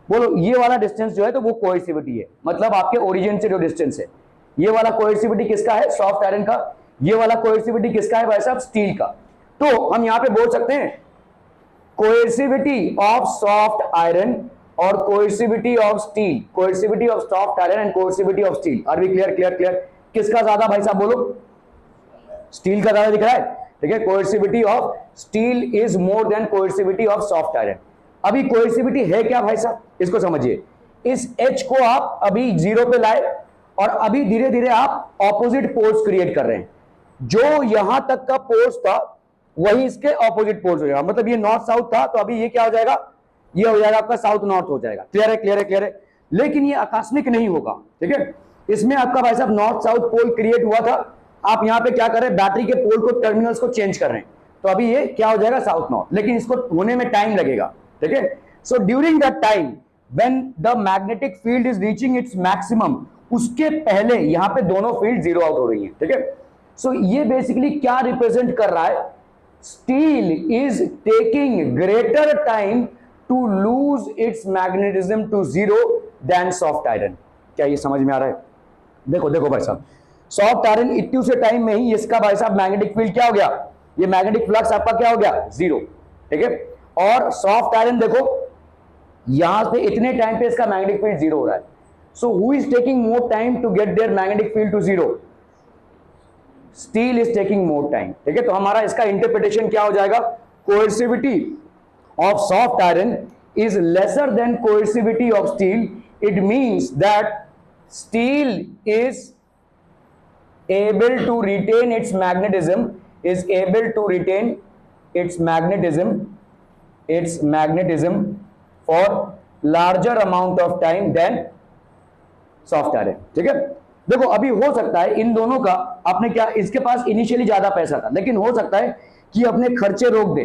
बोलो, ये वाला डिस्टेंस जो है तो वो कोएर्सिविटी है, मतलब आपके ओरिजिन से जो डिस्टेंस है। ये वाला कोएर्सिविटी किसका है? सॉफ्ट आयरन का। ये वाला कोएर्सिविटी किसका है भाई साहब? स्टील का। तो हम यहां पे बोल सकते हैं कोएर्सिविटी ऑफ सॉफ्ट आयरन और coercivity of steel, coercivity of soft iron and coercivity of steel. Are we clear? Clear clear. किसका ज्यादा भाई साहब बोलो? स्टील का ज्यादा दिख रहा है, ठीक है? Coercivity of steel is more than coercivity of soft iron. अभी कोएर्सिविटी है क्या भाई साहब, इसको समझिए। इस H को आप अभी जीरो पे लाए और अभी धीरे धीरे आप ऑपोजिट पोल्स क्रिएट कर रहे हैं। जो यहां तक का पोल्स था वही इसके ऑपोजिट पोल्स हो जाएगा, मतलब ये नॉर्थ साउथ था तो अभी ये क्या हो जाएगा? ये हो जाएगा आपका साउथ नॉर्थ हो जाएगा। क्लियर है? क्लियर है? क्लियर है। लेकिन ये आकस्मिक नहीं होगा, ठीक है? इसमें आपका भाई साहब नॉर्थ साउथ पोल क्रिएट हुआ था, आप यहां पे क्या कर रहे हैं? बैटरी के पोल को, टर्मिनल्स को चेंज कर रहे हैं, तो अभी ये क्या हो जाएगा? South north. लेकिन इसको होने में टाइम लगेगा, ठीक है? So during the time when the magnetic field is reaching its maximum, उसके पहले यहां पे दोनों फील्ड जीरो आउट हो रही हैं, ठीक है? सो ये बेसिकली क्या रिप्रेजेंट कर रहा है? Steel is taking greater time to lose its magnetism to zero then soft iron. क्या ये समझ में आ रहा है? देखो देखो भाई साहब, सॉफ्ट आयरन इतने से टाइम में ही इसका भाई साहब मैग्नेटिक फील्ड क्या हो गया? ये मैग्नेटिक फ्लक्स आपका क्या हो गया? जीरो, ठीक है? और सॉफ्ट आयरन देखो, यहां से इतने टाइम पे इसका मैग्नेटिक फील्ड जीरो हो रहा है। So who is taking more time to get their magnetic field to zero? Steel is taking more time, ठीक है? तो हमारा इसका इंटरप्रिटेशन क्या हो जाएगा? Coercivity of soft iron is lesser than coercivity of steel. It means that steel is able to retain its magnetism, is able to retain its magnetism for larger amount of time than soft iron, ठीक है? देखो, अभी हो सकता है इन दोनों का, आपने क्या, इसके पास इनिशियली ज्यादा पैसा था, लेकिन हो सकता है कि अपने खर्चे रोक दे,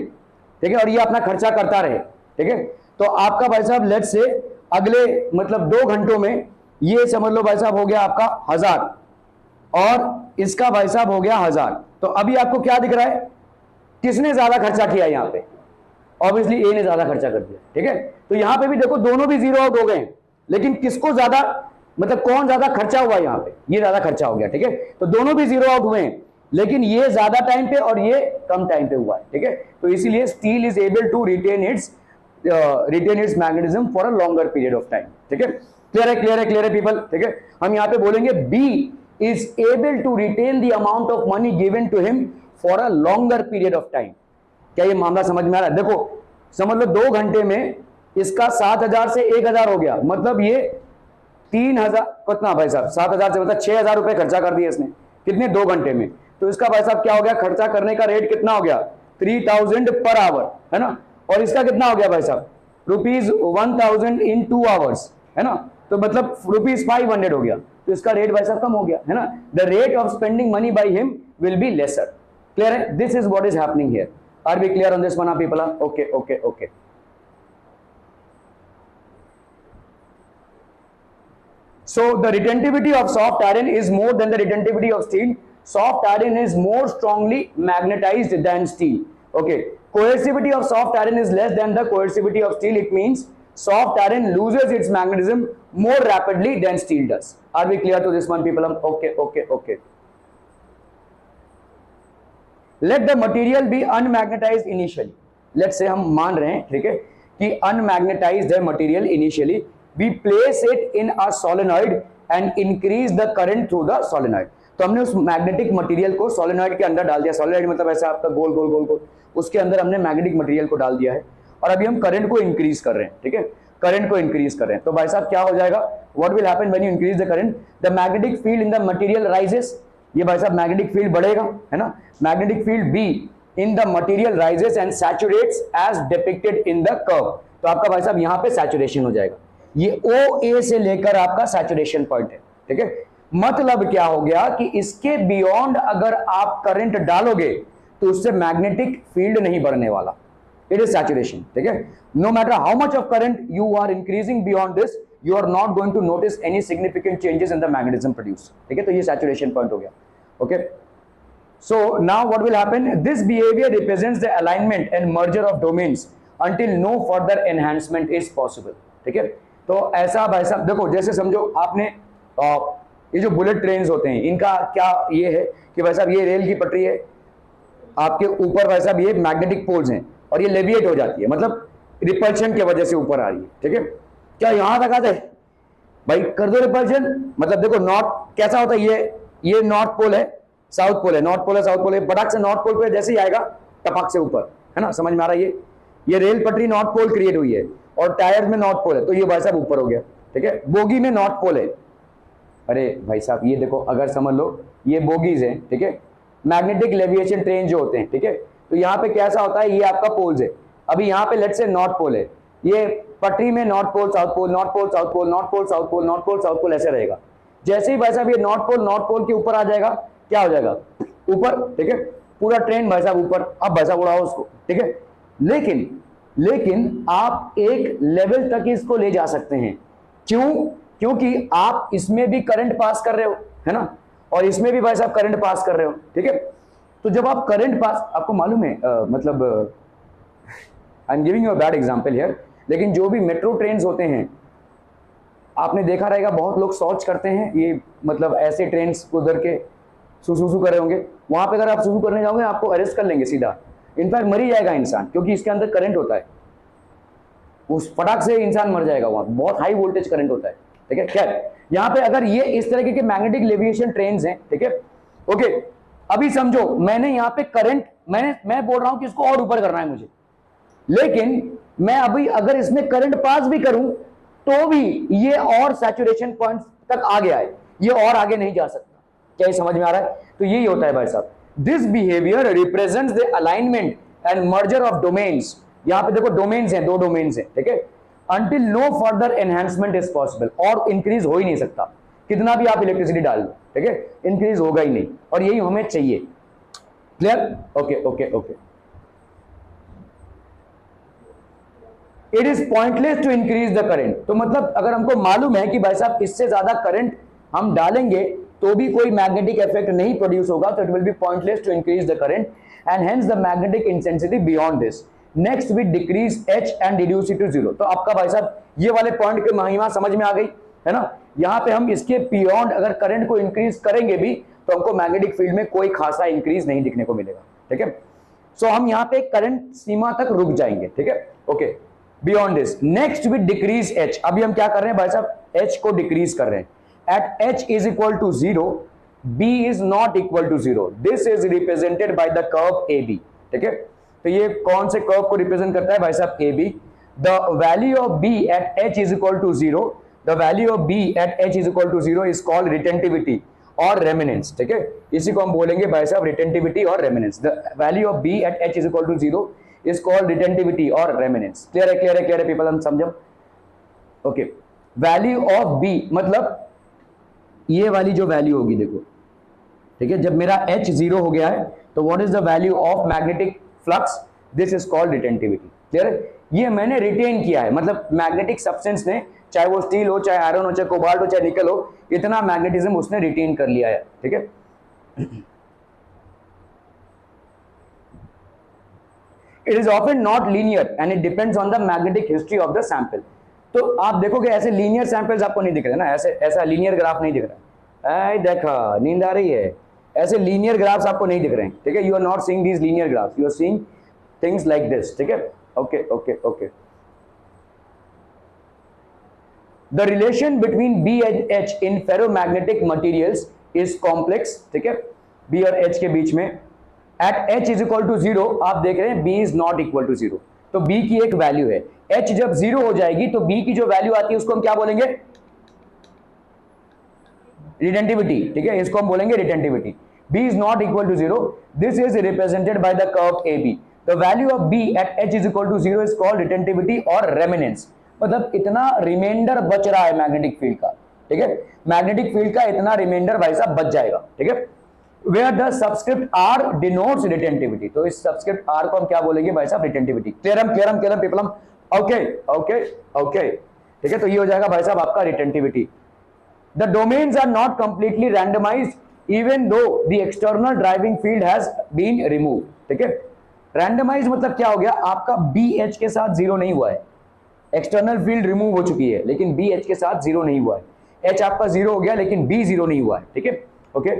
ठीक है? और ये अपना खर्चा करता रहे, ठीक है? तो आपका भाई साहब लेट्स से अगले मतलब 2 घंटों में ये समझ लो भाई साहब हो गया आपका 1000 और इसका भाई साहब हो गया 1000। तो अभी आपको क्या दिख रहा है? किसने ज्यादा खर्चा किया यहां पे? ऑब्वियसली ए ने ज्यादा खर्चा कर दिया, ठीक है? तो यहां पे भी देखो, दोनों भी जीरो आउट हो गए, लेकिन किसको ज्यादा, मतलब कौन ज्यादा खर्चा हुआ यहां पे? ये ज्यादा खर्चा हो गया, ठीक है? तो दोनों भी जीरो आउट हुए हैं, लेकिन ये ज्यादा टाइम पे और ये कम टाइम पे हुआ है, ठीक है? तो इसीलिए steel is able to retain its magnetism for a longer period of time, ठीक है? क्लियर है? क्लियर है? क्लियर है पीपल, ठीक है? हम यहां पे बोलेंगे B is able to retain the amount of money given to him for a longer period of time। क्या ये मामला समझ में आ रहा है? देखो, समझ लो 2 घंटे में इसका 7000 से 1000 हो गया, मतलब ये 3000 कितना भाई साहब? 7000 से मतलब 6000 रुपए खर्चा कर दिए इसने, कितने? 2 घंटे में। तो इसका भाई साहब क्या हो गया? खर्चा करने का रेट कितना हो गया? 3000 पर आवर, है ना? और इसका कितना हो गया भाई साहब? ₹1000 इन 2 आवर्स, है ना? तो मतलब ₹500 हो गया, तो इसका रेट भाई साहब कम हो गया, है ना? The rate of spending money by him will be lesser. Clear है? This is what is happening here. Are we clear on this one people? Okay okay okay. So the retentivity of soft iron is more than the retentivity of steel. Soft iron is more strongly magnetized than steel. Okay. Coercivity of soft iron is less than the coercivity of steel. It means soft iron loses its magnetism more rapidly than steel does. Are we clear to this one people? Okay, okay, okay. Let the material be unmagnetized initially. Let's say हम मान रहे हैं, ठीक है, कि unmagnetized है material initially. We place it in a solenoid and increase the current through the solenoid. तो हमने उस मैग्नेटिक मटेरियल को सोलेनॉइड के अंदर डाल दिया। सोलेनॉइड मतलब ऐसा आपका गोल गोल गोल गोल, उसके अंदर हमने मैग्नेटिक मटेरियल को डाल दिया है और अभी हम करंट को इंक्रीज कर रहे हैं, ठीक है? करंट को इंक्रीज कर रहे हैं। तो भाई साहब क्या हो जाएगा? What will happen when you increase the current? The magnetic field in the material rises. ये भाई साहब मैग्नेटिक फील्ड बढ़ेगा, है ना? Magnetic field B in the material rises and saturates as depicted in the curve. तो आपका भाई साहब यहाँ पे सैचुरेशन हो जाएगा। ये OA से लेकर आपका सैचुरेशन पॉइंट है, ठीक है? मतलब क्या हो गया कि इसके बियॉन्ड अगर आप करंट डालोगे तो उससे मैग्नेटिक फील्ड नहीं बढ़ने वाला। इट इज सैचुरेशन, ठीक है। No matter how much of current you are increasing beyond this, you are not going to notice any significant changes in the magnetism produce, ठीक है। तो ये सैचुरेशन पॉइंट हो गया, okay. So now what will happen? This behavior represents the alignment and merger of domains until no further enhancement is possible, ठीक है। तो ऐसा भाई साहब देखो, जैसे समझो आपने ये जो बुलेट ट्रेन्स होते हैं इनका क्या ये है कि भाई साहब ये रेल की पटरी है, आपके ऊपर भाई साहब ये मैग्नेटिक पोल्स हैं और ये लेविएट हो जाती है, मतलब रिपल्शन की वजह से ऊपर आ रही है, ठीक है। क्या यहां तक आ जाए भाई, कर दो रिपल्शन, मतलब देखो नॉर्थ कैसा होता है, ये नॉर्थ पोल है, साउथ पोल है, नॉर्थ पोल है, साउथ पोल है, पटाख से नॉर्थ पोल पे जैसे ही आएगा टपक से ऊपर, है ना, समझ में आ रहा है। ये रेल पटरी नॉर्थ पोल क्रिएट हुई है और टायर में नॉर्थ पोल है, तो ये भाई साहब ऊपर हो गया, ठीक है। बोगी में नॉर्थ पोल है, अरे भाई साहब ये देखो, अगर समझ लो ये बोगीज है, ठीक है, मैग्नेटिक लेविएशन ट्रेन जो होते हैं, ठीक है। तो यहाँ पे कैसा होता है, ये आपका पोल्स है, अभी यहाँ पे लेट से नॉर्थ पोल है, ये पटरी में north pole south pole, north pole south pole, north pole south pole, north pole south pole ऐसे रहेगा। जैसे ही भाई साहब ये नॉर्थ पोल के ऊपर आ जाएगा, क्या हो जाएगा ऊपर, ठीक है, पूरा ट्रेन भाई साहब ऊपर। अब भाई साहब उड़ाओ उसको, ठीक है। लेकिन आप एक लेवल तक इसको ले जा सकते हैं, क्यों? क्योंकि आप इसमें भी करंट पास कर रहे हो, है ना, और इसमें भी भाई साहब करंट पास कर रहे हो, ठीक है। तो जब आप करंट पास, आपको मालूम है मतलब I am giving you a bad example here, लेकिन जो भी मेट्रो ट्रेन्स होते हैं आपने देखा रहेगा, बहुत लोग सर्च करते हैं ये, मतलब ऐसे ट्रेन्स उधर के सुसु कर रहे होंगे, वहां पे अगर आप सुसु करने जाओगे आपको अरेस्ट कर लेंगे सीधा, इनफैक्ट मर ही जाएगा इंसान, क्योंकि इसके अंदर करंट होता है, उस फटाक से इंसान मर जाएगा, वहां बहुत हाई वोल्टेज करंट होता है, ठीक है। खैर यहाँ पे अगर ये इस तरह के मैग्नेटिक लेविएशन ट्रेन्स हैं, ठीक है, ओके। अभी समझो मैंने यहाँ पे करंट, मैं बोल रहा हूं कि इसको और ऊपर करना है मुझे, लेकिन मैं अभी अगर इसमें करंट पास भी करूं तो भी ये और सैचुरेशन पॉइंट तक आ गया है, ये और आगे नहीं जा सकता। क्या समझ में आ रहा है? तो यही होता है भाई साहब, this behaviour represents the alignment and merger of domains. यहां पे देखो डोमेन्स हैं, 2 डोमेन्स हैं, ठीक है। Until no further enhancement is possible, और इंक्रीज हो ही नहीं सकता, कितना भी आप इलेक्ट्रिसिटी डाल दो, ठीक है, इंक्रीज होगा ही नहीं, और यही हमें चाहिए। Clear? Okay okay okay. It is pointless to increase the current, तो मतलब अगर हमको मालूम है कि भाई साहब इससे ज्यादा करंट हम डालेंगे तो भी कोई मैग्नेटिक इफेक्ट नहीं प्रोड्यूस होगा, तो it will be pointless to increase the current and hence the magnetic intensity beyond this. Next we decrease H and reduce it to 0। तो आपका भाई साहब ये वाले पॉइंट की महिमा समझ में आ गई है ना। यहाँ पे हम इसके बियॉन्ड अगर करंट को इंक्रीज करेंगे भी तो हमको मैग्नेटिक फील्ड में कोई खासा इंक्रीज नहीं दिखने को मिलेगा, ठीक है। सो हम यहाँ पे करंट सीमा तक रुक जाएंगे, ठीक है, okay. Beyond this next we decrease H. अभी हम क्या कर रहे हैं भाई साहब, एच को डिक्रीज कर रहे हैं। At h is equal to 0, b is not equal to 0. This is represented by the curve AB, ठीक है। तो ये कौन से कर्व को रिप्रेजेंट करता है भाई साहब, AB। The value of b at h is equal to 0. The value of b at h is equal to 0 is called retentivity और रेमिनेंस, ठीक है। इसी को हम बोलेंगे भाई साहब रिटेंटिविटी और remnants. The value of b at h is equal to 0 is called retentivity और रेमिनेंस। क्लियर है, क्लियर है, क्लियर है पीपल, हम समझो, ओके। वैल्यू ऑफ b मतलब ये वाली जो वैल्यू होगी देखो, ठीक है, जब मेरा h 0 हो गया है तो what is the value of magnetic flux, this is called retentivity. Clear है, ये मैंने रिटेन किया है, मतलब मैग्नेटिक सब्सटेंस ने, चाहे वो स्टील हो, चाहे आयरन हो, चाहे कोबाल्ट हो, चाहे निकल हो, इतना मैग्नेटिज्म उसने रिटेन कर लिया है, ठीक है। It is often not linear and it depends on the magnetic history of the sample. तो आप देखोगे ऐसे लीनियर सैंपल्स आपको नहीं दिख रहे ना, ऐसा लीनियर ग्राफ नहीं दिख रहा है, देखा नींद आ रही है, ऐसे लीनियर ग्राफ्स आपको नहीं दिख रहे हैं, ठीक है। You are not seeing these linear graphs, you are seeing things like this, ठीक है, okay okay okay. The relation between B and H in ferromagnetic materials is complex, ठीक है, बी और एच के बीच में। At H is equal to 0 आप देख रहे हैं B is not equal to 0, तो b की एक वैल्यू है, h जब 0 हो जाएगी तो b की जो वैल्यू आती है उसको हम क्या बोलेंगे, रिटेंटिविटी, ठीक है, इसको हम बोलेंगे retentivity. b is not equal to 0, this is represented by the curve AB. The value of b at h is equal to 0 is called retentivity और रेमिनेंस। मतलब इतना रिमाइंडर बच रहा है मैग्नेटिक फील्ड का, ठीक है, मैग्नेटिक फील्ड का इतना रिमाइंडर भाई साहब बच जाएगा, ठीक है। where the subscript R denotes retentivity. तो इस subscript R को हम क्या बोलेंगे भाई साहब, retentivity. clear people हम, okay. ठीक है, तो ये हो जाएगा भाई साहब आपका retentivity. The domains are not completely randomized even though the external driving field has been removed. ठीक है, randomized मतलब क्या हो गया, आपका BH के साथ जीरो नहीं हुआ है, एक्सटर्नल फील्ड रिमूव हो चुकी है, लेकिन BH के साथ जीरो नहीं हुआ है, H आपका जीरो हो गया लेकिन B जीरो नहीं हुआ है. ठीक है, okay.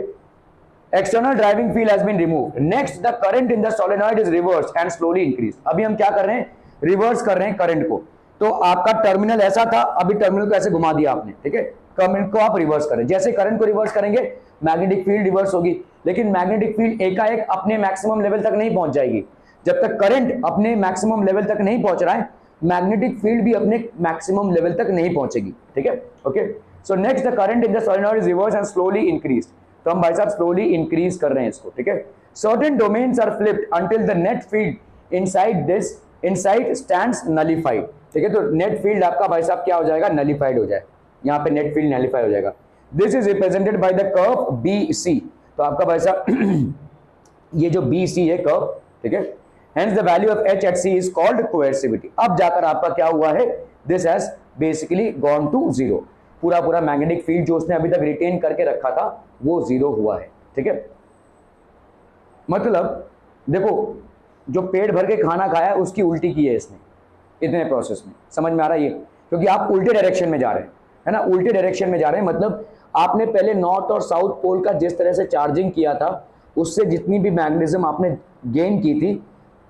External driving field has been removed. Next, the current in the solenoid is reverse and slowly increase. अभी हम क्या कर रहे हैं, रिवर्स कर रहे हैं करंट को. तो आपका टर्मिनल ऐसा था, अभी टर्मिनल को ऐसे घुमा दिया आपने. ठीक है, करंट को आप रिवर्स करें. जैसे करंट को रिवर्स करेंगे मैग्नेटिक फील्ड रिवर्स होगी, लेकिन मैग्नेटिक फील्ड एकाएक अपने मैक्सिमम लेवल तक नहीं पहुंच जाएगी. जब तक करंट अपने मैक्सिमम लेवल तक नहीं पहुंच रहा है, मैग्नेटिक फील्ड भी अपने मैक्सिमम लेवल तक नहीं पहुंचेगी. ठीक है, okay. So next, the current in the solenoid is reverse and slowly increase. तो हम भाई साहब स्लोली इंक्रीज कर रहे हैं इसको. ठीक है, certain domains are flipped until the net field inside stands nullified. ठीक है, तो नेट फील्ड आपका भाई साहब क्या हो जाएगा, नलिफाइड हो जाए. यहाँ पे नेट फील्ड नलिफाई हो जाएगा. This is represented by the curve BC. तो आपका भाई साहब ये जो BC है कर्व. ठीक है, hence the value of H at C is called coercivity. अब जाकर आपका क्या हुआ है, this has basically gone to zero. पूरा मैग्नेटिक फील्ड जो उसने अभी तक रिटेन करके रखा था वो जीरो हुआ है. ठीक है, मतलब देखो, जो पेट भर के खाना खाया उसकी उल्टी की है इसने इतने प्रोसेस में. समझ में आ रहा है ये, क्योंकि आप उल्टे डायरेक्शन में जा रहे हैं, है ना, उल्टे डायरेक्शन में जा रहे हैं. मतलब आपने पहले नॉर्थ और साउथ पोल का जिस तरह से चार्जिंग किया था, उससे जितनी भी मैग्नेटिज्म आपने गेन की थी,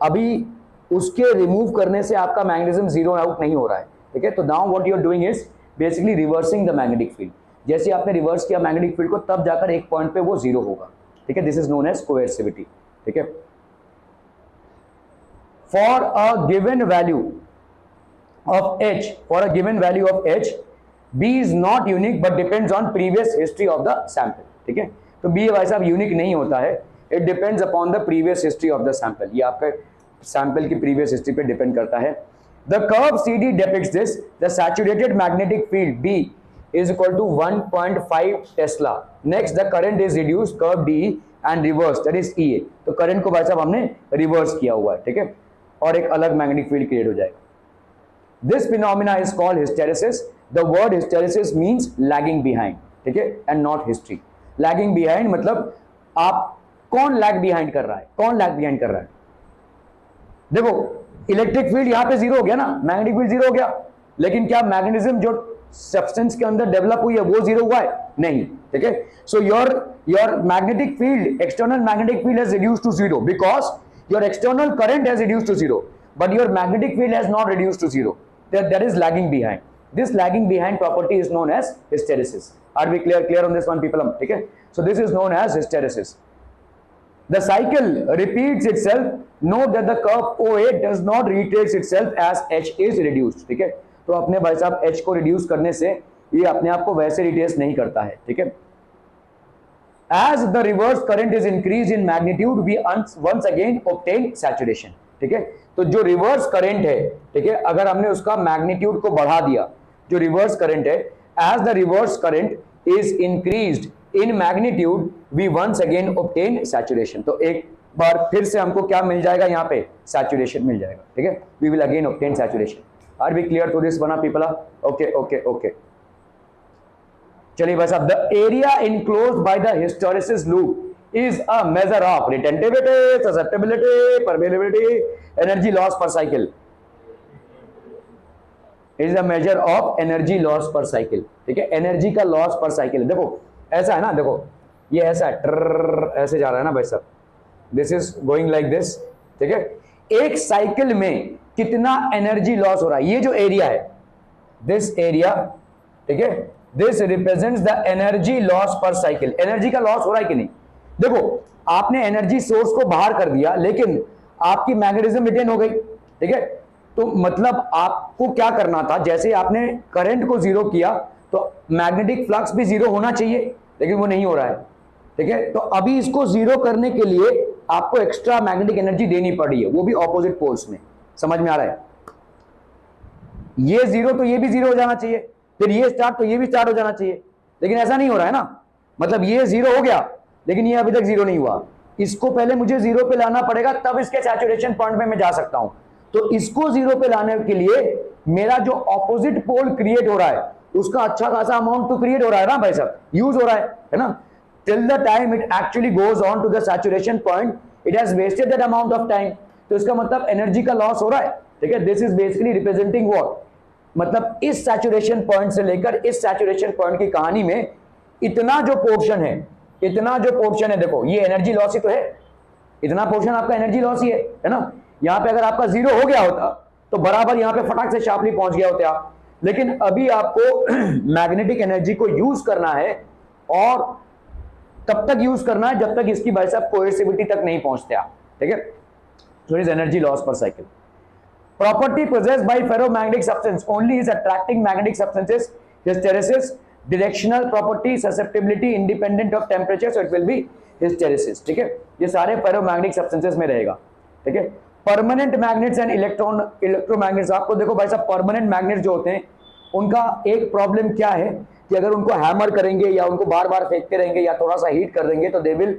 अभी उसके रिमूव करने से आपका मैग्नेटिज्म जीरो आउट नहीं हो रहा है. ठीक है, तो now what you are doing is basically reversing the magnetic field. जैसे आपने रिवर्स किया मैग्नेटिक फील्ड को, तब जाकर एक पॉइंट पे वो जीरो होगा. ठीक है, दिस इज नोन एज कोएर्सिविटी. ठीक है, for a given value of H, B is not unique but depends on previous history of the sample. ठीक है, तो B भाई साहब यूनिक नहीं होता है, it depends upon the previous history of the sample. ये आपके सैंपल की प्रीवियस हिस्ट्री पे डिपेंड करता है. The curve CD depicts this. The saturated magnetic field B is equal to 1.5 Tesla. Next, the current is reduced, curve DE and reversed, that is EA. तो current को भाई साहब हमने reverse किया हुआ है. ठीक है, और एक अलग मैग्नेटिक फील्ड क्रिएट हो जाएगा. This phenomena is called hysteresis. The word hysteresis means lagging behind. ठीक है, and not history. Lagging behind मतलब आप कौन लैग बिहाइंड कर रहा है, कौन लैग बिहाइंड कर रहा है. देखो, इलेक्ट्रिक फील्ड यहाँ पे जीरो हो गया ना, मैग्नेटिक फील्ड जीरो हो गया, लेकिन क्या मैग्नेटिज्म जो सब्सटेंस के अंदर डेवलप हुई है वो जीरो हुआ है, नहीं. ठीक है, so your magnetic field, external magnetic field has reduced to zero because your external current has reduced to zero, but your magnetic field has not reduced to zero. That is lagging behind. This lagging behind property is known as hysteresis. Are we clear on this one, people? Okay, so this is known as hysteresis. The cycle repeats itself. Note that the curve OA does not retrace itself as H is reduced. ठीक है, तो अपने भाई साहब H को reduce करने से ये अपने आप को वैसे retrace नहीं करता है. ठीक है, as the reverse current is increased in magnitude, we once again obtain saturation. ठीक है, तो जो रिवर्स करंट है, ठीक है, अगर हमने उसका मैग्नीट्यूड को बढ़ा दिया, जो रिवर्स करंट है, as the reverse current is increased in magnitude, we once again obtain saturation. तो एक बार फिर से हमको क्या मिल जाएगा, यहाँ पे सैचुरेशन मिल जाएगा. ठीक है, we will again obtain saturation. Are we clear to this बना पीपल? ओके. चलिए भाई साहब, the area enclosed by the hysteresis loop is a measure of retentivity, susceptibility, permeability, energy loss per cycle. Is a measure of energy loss per cycle. ठीक है, energy का loss पर cycle. देखो ऐसा है ना, देखो ये ऐसा है, ऐसे जा रहा है ना भाई साहब, this is going like this. ठीक है, एक साइकिल में कितना एनर्जी लॉस हो रहा है, ये जो एरिया है, दिस एरिया, ठीक है, this represents the energy loss पर साइकिल. एनर्जी का लॉस हो रहा है कि नहीं. देखो, आपने एनर्जी सोर्स को बाहर कर दिया, लेकिन आपकी मैग्नेटिज्म रिटेन हो गई. ठीक है, तो मतलब आपको क्या करना था, जैसे आपने करंट को जीरो किया तो मैग्नेटिक फ्लक्स भी जीरो होना चाहिए, लेकिन वो नहीं हो रहा है. ठीक है, तो अभी इसको जीरो करने के लिए आपको एक्स्ट्रा मैग्नेटिक एनर्जी देनी पड़ी है, वो भी ऑपोजिट पोल्स में. समझ में आ रहा है? ये जीरो तो ये भी जीरो हो जाना चाहिए, फिर ये स्टार्ट तो ये भी स्टार्ट हो जाना चाहिए, लेकिन ऐसा नहीं हो रहा है ना. मतलब ये जीरो हो गया, लेकिन ये अभी तक जीरो नहीं हुआ। इसको पहले मुझे जीरो पे लाना पड़ेगा, तब इसके सैचुरेशन पॉइंट में मैं जा सकता हूं। तो इसको जीरो पे लाने के लिए मेरा जो ऑपोजिट पोल क्रिएट हो रहा है उसका अच्छा खासा अमाउंट तो क्रिएट हो रहा है ना भाई साहब, यूज हो रहा है ना। Till the time it actually goes on to the saturation point, it has wasted that amount of time. तो इसका मतलब एनर्जी का लॉस हो रहा है, ठीक है। This is basically representing what, मतलब इस सैचुरेशन पॉइंट से लेकर इस सैचुरेशन पॉइंट की कहानी में इतना जो पोर्शन है, इतना जो पोर्शन है, देखो ये एनर्जी लॉस ही तो है, इतना पोर्शन आपका एनर्जी लॉस ही है ना। यहां पे अगर आपका जीरो हो गया होता तो बराबर यहां पे फटाक से शार्पली पहुंच गया होते आप। लेकिन अभी आपको मैग्नेटिक एनर्जी को यूज करना है, और तब तक यूज करना है जब तक इसकी भाई साहब कोएर्सिविटी तक नहीं पहुंचते आप, ठीक है। सो इज एनर्जी लॉस पर cycle. Property possessed by ferromagnetic substance only is attracting magnetic substances, hysteresis, directional property, susceptibility, independent of temperature, so it will be hysteresis, ठीक है। ये सारे ferromagnetic substances में रहेगा, ठीक है। परमानेंट मैग्नेट्स एंड इलेक्ट्रोमैग्नेट्स, आपको देखो भाई साहब परमानेंट मैग्नेट्स जो होते हैं उनका एक प्रॉब्लम क्या है कि अगर उनको हैमर करेंगे या उनको बार बार फेंकते रहेंगे या थोड़ा सा हीट कर देंगे तो they will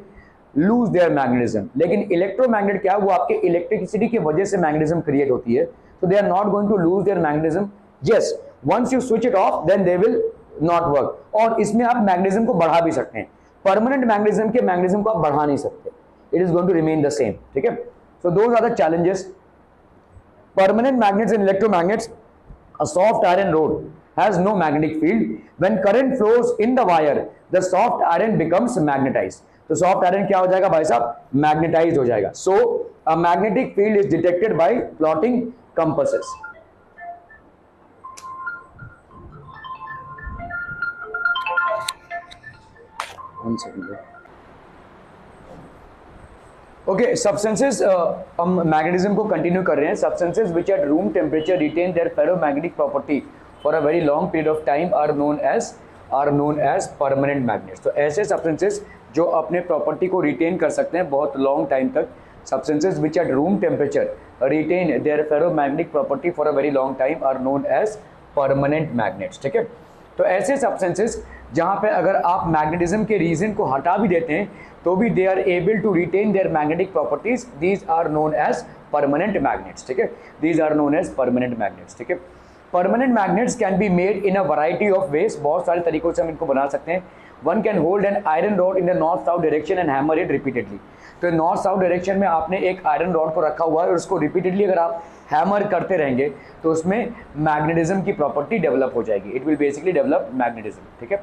lose their magnetism. लेकिन इलेक्ट्रोमैग्नेट क्या है, वो आपके इलेक्ट्रिसिटी की वजह से मैग्नेटिज्म क्रिएट होती है, तो they are not going to lose their magnetism. Yes, once you switch it off then they will not work. और इसमें आप मैग्नेटिज्म को बढ़ा भी सकते हैं, परमानेंट मैग्नेटिज्म के मैग्नेटिज्म को आप बढ़ा नहीं सकते, it is going to remain the same, ठीक है। So those are the challenges. Permanent magnets and electromagnets, a soft iron rod has no magnetic field. When current flows in the wire, the soft iron becomes magnetized. तो soft iron क्या हो जाएगा भाई साहब, magnetize हो जाएगा। So a magnetic field is detected by plotting compasses. Okay, substances, हम magnetism को कंटिन्यू कर रहे हैं। Substances which at room temperature retain their ferromagnetic property for a very long period of time are known as permanent magnets. तो ऐसे substances जो अपने property को रिटेन कर सकते हैं बहुत लॉन्ग टाइम तक, substances which at room temperature retain their ferromagnetic property for a very long time are known as permanent magnets, ठीक है। तो ऐसे सब्सटेंसेस जहां पे अगर आप मैग्नेटिज्म के रीजन को हटा भी देते हैं तो भी they are able to retain their magnetic properties, these are known as permanent magnets, ठीक है। These are known as permanent magnets, ठीक है। Permanent magnets can be made in a variety of ways, बहुत सारे तरीकों से हम इनको बना सकते हैं। One can hold an iron rod in the north south direction and hammer it repeatedly. तो नॉर्थ साउथ डायरेक्शन में आपने एक आयरन रॉड को रखा हुआ है और उसको रिपीटेडली अगर आप हैमर करते रहेंगे तो उसमें मैग्नेटिज्म की प्रॉपर्टी डेवलप हो जाएगी, it will basically develop magnetism, ठीक है।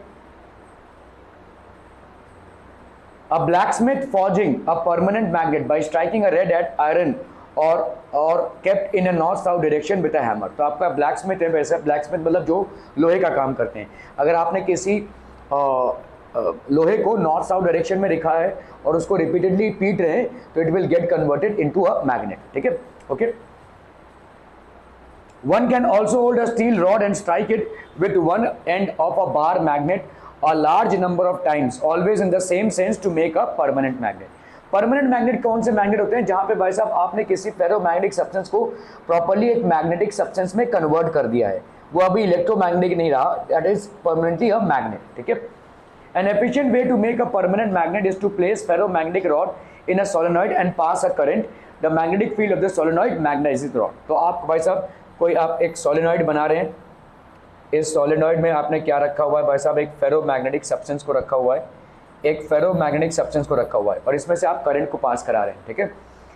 A blacksmith forging a permanent magnet by striking a red at iron or kept in a north south direction with a hammer। तो आपका ब्लैकस्मिथ है, वैसे blacksmith मतलब जो लोहे का काम करते हैं। अगर आपने किसी लोहे को नॉर्थ साउथ डायरेक्शन में रखा है और उसको रिपीटेडली पीट रहे हैं तो it will get converted into a magnet, ठीक है। Okay, one can also hold a steel rod and strike it with one end of a bar magnet a large number of times always in the same sense to make a permanent magnet। Permanent magnet कौन से magnet होते हैं, जहां पे भाई साहब आपने किसी फेरोमैग्नेटिक सब्सटेंस को प्रॉपर्ली एक मैग्नेटिक सब्सटेंस में कन्वर्ट कर दिया है, वो अभी इलेक्ट्रोमैग्नेटिक नहीं रहा, that is permanently a magnet, ठीक है। An efficient way to make a permanent magnet is to place ferromagnetic rod in a solenoid and pass a current. The magnetic field of the solenoid magnetizes the rod। तो आप भाई साहब कोई आप एक solenoid बना रहे हैं, इस सोलेनॉइड में आपने क्या रखा हुआ है भाई साहब, एक फेरोमैग्नेटिक सब्सटेंस को रखा हुआ है, एक फेरोमैग्नेटिक सब्सटेंस को रखा हुआ है और इसमें से आप करंट को पास करा रहे हैं, ठीक है।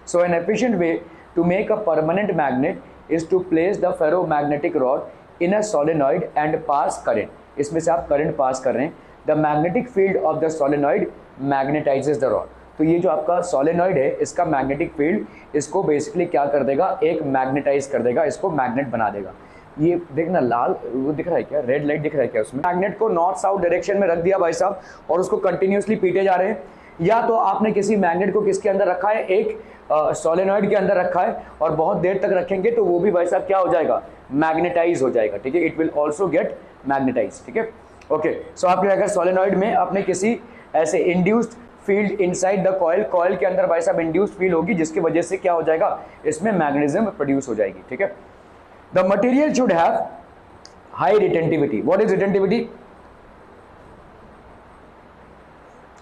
So an efficient way to make a permanent magnet is to place the ferromagnetic rod in a solenoid and pass current. इसमें से आप करंट पास कर रहे हैं, the magnetic field of the solenoid magnetizes the rod. तो ये जो आपका सोलेनॉइड है इसका मैग्नेटिक फील्ड इसको बेसिकली क्या कर देगा, एक मैग्नेटाइज कर देगा, इसको मैग्नेट बना देगा। ये देखना लाल वो दिख रहा है क्या, रेड लाइट दिख रहा है क्या उसमें। मैग्नेट को नॉर्थ साउथ डायरेक्शन में रख दिया भाई साहब और उसको कंटिन्यूसली पीटे जा रहे हैं, या तो आपने किसी मैग्नेट को किसके अंदर रखा है, एक सोलेनॉइड के अंदर रखा है और बहुत देर तक रखेंगे तो वो भी भाई साहब क्या हो जाएगा, मैग्नेटाइज हो जाएगा, ठीक है। It will also get magnetize, ठीक है। ओके, सो आपने अगर सोलेनॉइड में आपने किसी ऐसे induced field inside the coil, coil के अंदर भाई साहब इंड्यूस्ड फील्ड होगी जिसकी वजह से क्या हो जाएगा, इसमें मैग्नेटिज्म प्रोड्यूस हो जाएगी, ठीक है। The material should have high retentivity. What is retentivity?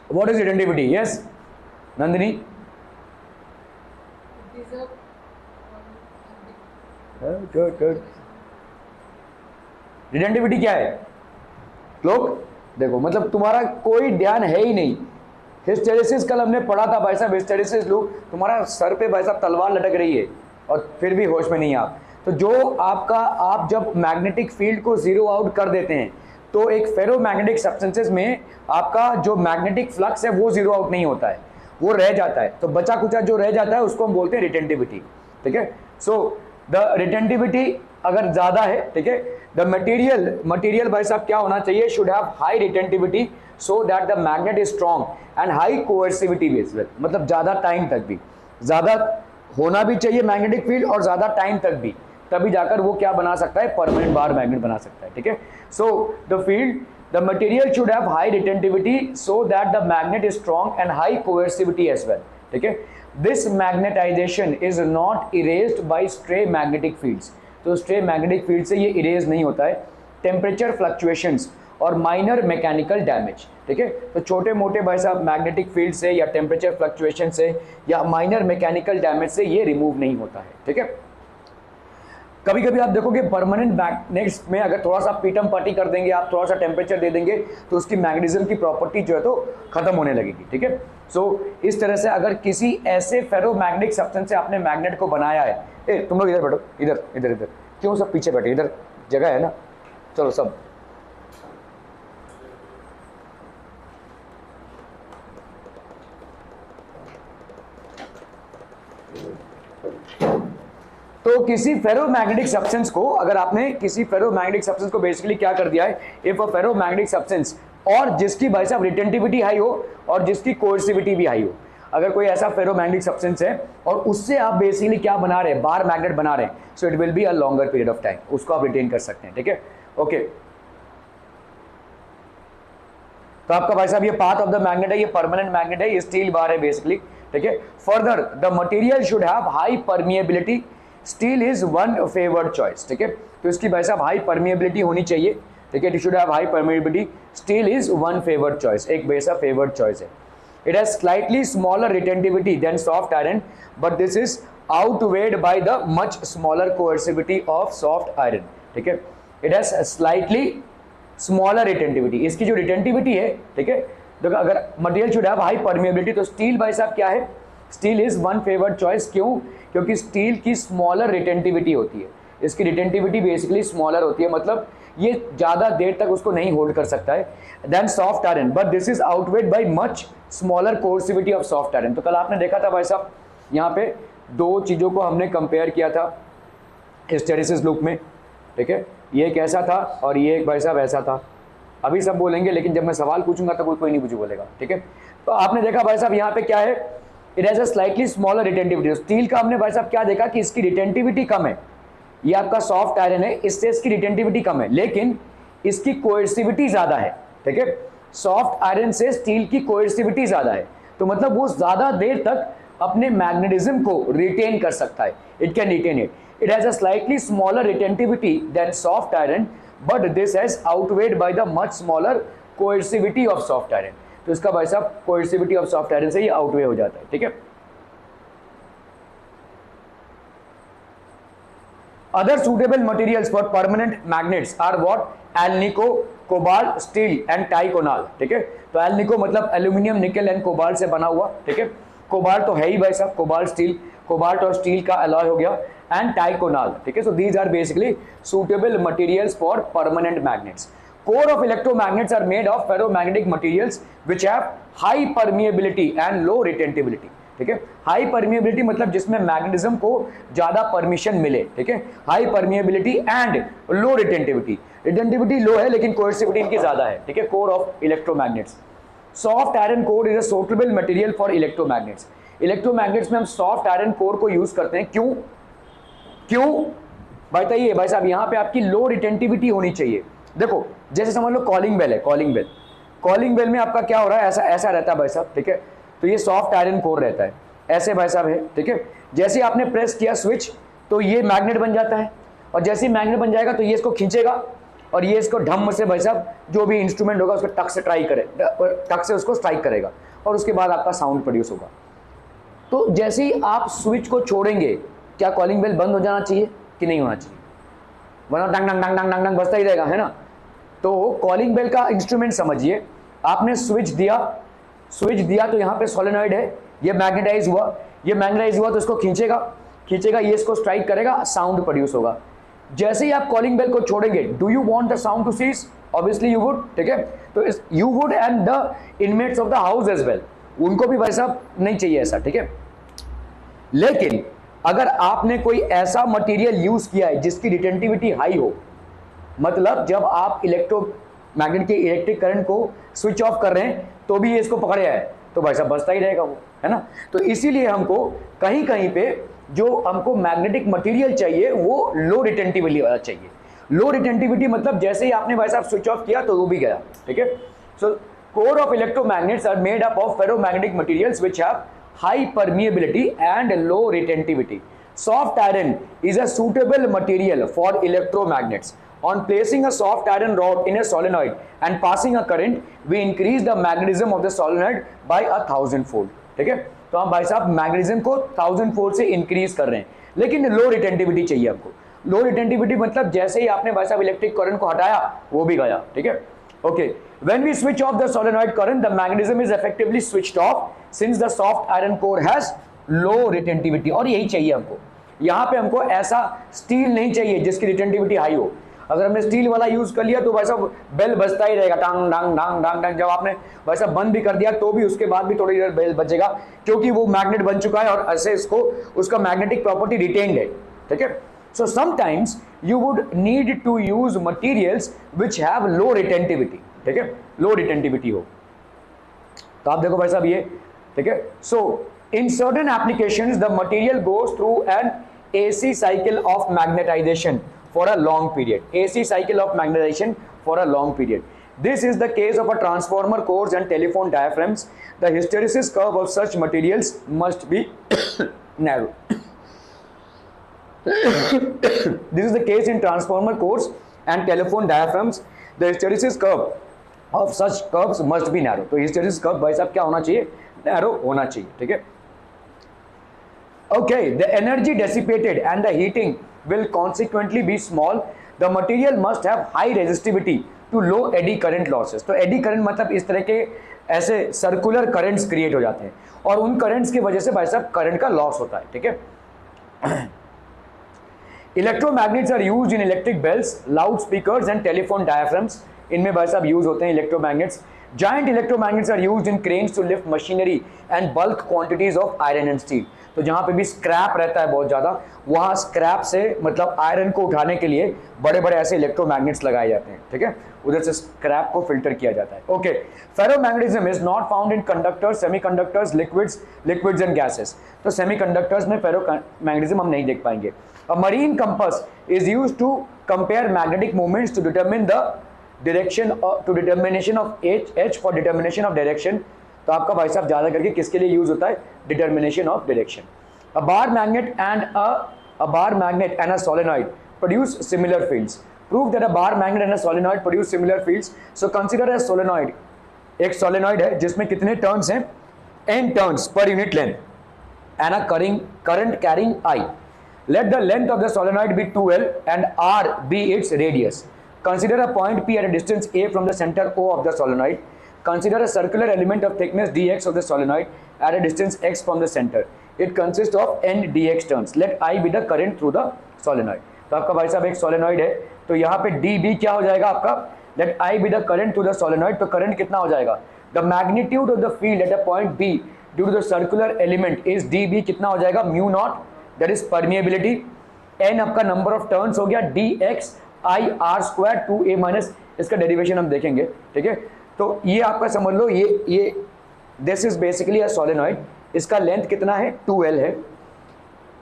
What is retentivity? Yes Nandini, good. Retentivity क्या है? लोग देखो, मतलब तुम्हारा कोई ध्यान है ही नहीं। हिस्टेरिसिस कल हमने पढ़ा था भाई साहब, हिस्टेरिसिस लोग तुम्हारा सर पे भाई साहब तलवार लटक रही है और फिर भी होश में नहीं आप। तो जो आपका, आप जब मैग्नेटिक फील्ड को जीरो आउट कर देते हैं तो एक फेरो मैग्नेटिक सब्सटेंसेस में आपका जो मैग्नेटिक फ्लक्स है वो जीरो आउट नहीं होता है, वो रह जाता है। तो बचा कुचा जो रह जाता है उसको हम बोलते हैं रिटेंटिविटी, ठीक है। सो द रिटेंटिविटी अगर ज्यादा है, ठीक है, द मटेरियल भाई साहब क्या होना चाहिए? Should have high retentivity so that the magnet is strong and high coercivity भी, मतलब ज्यादा टाइम तक भी, ज्यादा होना भी चाहिए मैग्नेटिक फील्ड और ज्यादा टाइम तक भी, तभी जाकर वो क्या बना सकता है? परमानेंट बार मैग्नेट बना सकता है, ठीक है। So the material should have high retentivity so that the magnet is strong and high coercivity as well, ठीक है। This magnetization is not erased by stray magnetic fields, तो स्ट्रे मैग्नेटिक फील्ड से ये इरेज नहीं होता है। Temperature fluctuations और minor mechanical damage, ठीक है। तो छोटे मोटे भाई साहब मैग्नेटिक फील्ड से या टेम्परेचर फ्लक्चुएशन से या माइनर मैकेनिकल डैमेज से ये रिमूव नहीं होता है, ठीक है। कभी कभी आप देखोगे परमानेंट मैग्नेट्स में अगर थोड़ा सा पीटम पट्टी कर देंगे, आप थोड़ा सा टेम्परेचर दे देंगे तो उसकी मैग्नेटिज्म की प्रॉपर्टी जो है तो खत्म होने लगेगी, ठीक है। सो इस तरह से अगर किसी ऐसे फेरोमैग्नेटिक सब्सटेंस से आपने मैग्नेट को बनाया है, ए तुम लोग इधर बैठो, इधर इधर इधर, क्यों सब पीछे बैठे, इधर जगह है ना, चलो सब। तो किसी फेरोमैग्नेटिक सब्सटेंस को, अगर आपने किसी फेरोमैग्नेटिक सब्सटेंस को बेसिकली क्या कर दिया है, इफ अ फेरोमैग्नेटिक सब्सटेंस और जिसकी भाई साहब रिटेंटिविटी हाई हो और जिसकी कोएर्सिविटी भी हाई हो, अगर कोई ऐसा फेरोमैग्नेटिक सब्सटेंस है और उससे आप बेसिकली क्या बना रहे हैं? बार मैग्नेट बना रहे हैं, so it will be a longer period of time, उसको आप रिटेन कर सकते हैं, ठीक है। ओके, तो आपका भाई साहब ये पाथ ऑफ द मैग्नेट है, ये परमानेंट मैग्नेट है, ये स्टील बार है बेसिकली, ठीक है। Further the material should have high permeability, steel is one favoured choice, ठीक है। तो इसकी भाई साहब हाई परमिएबिलिटी होनी चाहिए, ठीक है। It should have high permeability, steel is one favoured choice, एक वैसा फेवर्ड चॉइस है। It has slightly smaller retentivity than soft iron, but this is outweighed by the much smaller coercivity of soft iron, ठीक है। It has slightly smaller retentivity, इसकी जो retentivity है, ठीक है, देखो अगर material should have high permeability, तो स्टील भाई साहब क्या है? Steel is one favoured choice, क्यों? क्योंकि स्टील की स्मॉलर रिटेंटिविटी होती है, इसकी रिटेंटिविटी बेसिकली स्मॉलर होती है, मतलब ये ज्यादा देर तक उसको नहीं होल्ड कर सकता है than soft iron, but this is outweighed by much smaller coercivity of soft iron. तो कल आपने देखा था भाई साहब, यहाँ पे दो चीजों को हमने कंपेयर किया था हिस्टेरिसिस लूप में, ठीक है। ये एक ऐसा था और ये एक भाई साहब ऐसा था। अभी सब बोलेंगे लेकिन जब मैं सवाल पूछूंगा तो कोई नहीं पूछू बोलेगा, ठीक है। तो आपने देखा भाई साहब यहाँ पे क्या है? It has a slightly smaller retentivity. Steel का हमने भाई साहब क्या देखा कि इसकी रिटेंटिविटी कम है, ये आपका सॉफ्ट आयरन है, इससे इसकी रिटेंटिविटी कम है, लेकिन इसकी कोएर्सिविटी ज्यादा है, ठीक है। सॉफ्ट आयरन से स्टील की कोएर्सिविटी ज्यादा है, तो मतलब वो ज्यादा देर तक अपने मैग्नेटिज्म को रिटेन कर सकता है, it can retain it. It has a slightly smaller retentivity than soft iron, but this has outweighed by the much smaller coercivity of soft iron. तो इसका भाई साहब coercivity of soft iron से ये outweigh हो जाता है, ठीक है। Other suitable materials for permanent magnets are what? Alnico, cobalt, steel and Ticonal, ठीक है। तो Alnico मतलब एल्यूमिनियम, निकल एंड कोबाल्ट से बना हुआ, ठीक है। कोबाल्ट तो है ही भाई साहब, कोबाल्ट स्टील, कोबाल्ट और स्टील का अलॉय हो गया, एंड टाइकोनाल, ठीक है। So these are basically suitable materials for permanent magnets. Core of electromagnets are made of ferromagnetic materials which have high permeability and low retentivity, ठीक है। High permeability मतलब जिसमें मैग्नेटिज्म को ज्यादा परमिशन मिले, ठीक है। High permeability and low retentivity, retentivity low है लेकिन कोएर्सिविटी इनकी ज्यादा है, ठीक है। Core of electromagnets. Soft iron core is a suitable material for electromagnets. Electromagnets में हम सॉफ्ट आयरन कोर को यूज करते हैं, क्यों? बताइए भाई साहब, यहाँ पे आपकी लो रिटेंटिविटी होनी चाहिए। देखो जैसे समझ लो कॉलिंग बेल है, कॉलिंग बेल में आपका क्या हो रहा है? ऐसा रहता है भाई साहब, ठीक है। तो ये सॉफ्ट आयरन कोर रहता है, ऐसे भाई साहब है, ठीक है। जैसे आपने प्रेस किया स्विच तो ये मैग्नेट बन जाता है, और जैसे ही मैग्नेट बन जाएगा तो ये इसको खींचेगा और ये इसको ढम से भाई साहब जो भी इंस्ट्रूमेंट होगा उसको टक से टक से उसको स्ट्राइक करेगा और उसके बाद आपका साउंड प्रोड्यूस होगा। तो जैसे ही आप स्विच को छोड़ेंगे, क्या कॉलिंग बेल बंद हो जाना चाहिए कि नहीं होना चाहिए? वरना डंग डंग डंग डंग डंग डंग बजता ही रहेगा, है ना। तो कॉलिंग बेल का इंस्ट्रूमेंट समझिए, आपने स्विच दिया तो यहाँ पे सोलेनॉइड है, ये मैग्नेटाइज हुआ तो इसको खींचेगा, ये इसको स्ट्राइक करेगा, साउंड प्रोड्यूस होगा। जैसे ही आप कॉलिंग बेल को छोड़ेंगे, do you want the sound to cease? Obviously you would, ठीक है। तो you would and the inmates of the house as well, उनको भी भाई साहब नहीं चाहिए ऐसा, ठीक है। लेकिन अगर आपने कोई ऐसा मटेरियल यूज किया है जिसकी रिटेंटिविटी हाई हो, मतलब जब आप इलेक्ट्रोमैग्नेट के इलेक्ट्रिक करंट को स्विच ऑफ कर रहे हैं तो भी ये इसको पकड़े है, तो भाई साहब बचता ही रहेगा वो, है ना। तो इसीलिए हमको कहीं कहीं पे जो हमको मैग्नेटिक मटेरियल चाहिए वो लो रिटेंटिविटी वाला चाहिए। लो रिटेंटिविटी मतलब जैसे ही आपने भाई साहब स्विच ऑफ किया तो वो भी गया, ठीक है। So core of electromagnets are made up of ferromagnetic materials which have high permeability and low retentivity. Soft iron is a suitable material for electromagnets. On placing a soft iron rod in a solenoid and passing a current, we increase the magnetism of the solenoid by 1000-fold. ठीक है, तो हम भाई साहब magnetism को 1000-fold से increase कर रहे हैं, लेकिन लो रिटेंटिविटी चाहिए हमको। लो रिटेंटिविटी मतलब जैसे ही आपने भाई साहब इलेक्ट्रिक करंट को हटाया वो भी गया, ठीक है। Okay, when we switch off the solenoid current, the magnetism is effectively switched off since the soft iron core has low retentivity। और यही चाहिए हमको, यहाँ पे हमको ऐसा स्टील नहीं चाहिए जिसकी रिटेंटिविटी हाई हो। अगर हमने स्टील वाला यूज कर लिया तो भाई साहब बेल बजता ही रहेगा, टांग डांग डांग डांग डांग। जब आपने भाई साहब बंद भी कर दिया तो भी उसके बाद भी थोड़ी देर बेल बजेगा, क्योंकि वो मैग्नेट बन चुका है और ऐसे इसको उसका मैग्नेटिक प्रॉपर्टी रिटेन्ड है, ठीक है। So sometimes you would need to use materials which have low retentivity, ठीक है, low retentivity हो। तो आप देखो भाई साहब ये, ठीक है। So in certain applications the material goes through an AC cycle of magnetization for a long period. AC cycle of magnetization for a long period. This is the case of a transformer cores and telephone diaphragms. The hysteresis curve of such materials must be narrow. This is the case in transformer cores and telephone diaphragms. The hysteresis curve of such curves must be narrow. तो hysteresis curve भाई साहब क्या होना चाहिए? Narrow होना चाहिए, ठीक है। Okay, the energy dissipated and the heating will consequently be small. The material must have high resistivity to low eddy current losses. तो eddy current मतलब इस तरह के ऐसे सर्कुलर करंट्स क्रिएट हो जाते हैं और उन करंट्स की वजह से भाई साहब करंट का लॉस होता है, ठीक है। Electromagnets are used in electric bells, loudspeakers and telephone diaphragms. इनमें भाई साहब यूज होते हैं electromagnets. Giant electromagnets are used in cranes to lift machinery and bulk quantities of iron and steel. तो जहाँ पे भी स्क्रैप रहता है बहुत ज़्यादा, वहाँ स्क्रैप से मतलब आयरन को उठाने के लिए बड़े बड़े ऐसे इलेक्ट्रोमैग्नेट्स लगाए जाते हैं, ठीक है। उधर से स्क्रैप को फिल्टर किया जाता है। Okay, ferromagnetism is not found in conductors, semiconductors, liquids and gases. तो सेमीकंडक्टर्स में फेरोमैग्नेटिज्म हम नहीं देख पाएंगे। A marine compass is used to compare magnetic moments to determine the direction to determination of H for determination of direction। तो आपका भाई साहब ज़्यादा करके किसके लिए यूज होता है? Determination of direction. A bar magnet and a solenoid produce similar fields. Prove that a bar magnet and a solenoid produce similar fields. So consider a solenoid. एक solenoid है जिसमें कितने टर्न्स हैं? n turns per unit length and a current carrying I. Let the length of the solenoid be 2L and R be its radius. Consider a point P at a distance A from the center O of the solenoid. Consider a circular element of thickness dx of the solenoid at a distance x from the center. It consists of n dx turns. Let I be the current through the solenoid. तो आपका भाई साहब एक solenoid है, तो यहाँ पे dB क्या हो जाएगा आपका? Let I be the current through the solenoid. तो current कितना हो जाएगा? The magnitude of the field at a point B due to the circular element is dB कितना हो जाएगा? mu naught, that is permeability, n आपका number of turns हो गया, dx I r square 2a minus, इसका derivation हम देखेंगे, ठीक है। तो ये आपका समझ लो, ये this is basically a solenoid. इसका लेंथ कितना है? 2L है।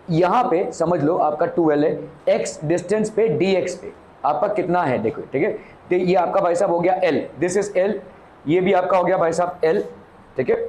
यहाँ पे समझ लो आपका 2L है, x डिस्टेंस पे dx पे आपका कितना है देखो, ठीक है। तो ये आपका भाई साहब हो गया L, दिस इज L, ये भी आपका हो गया भाई साहब L, ठीक है।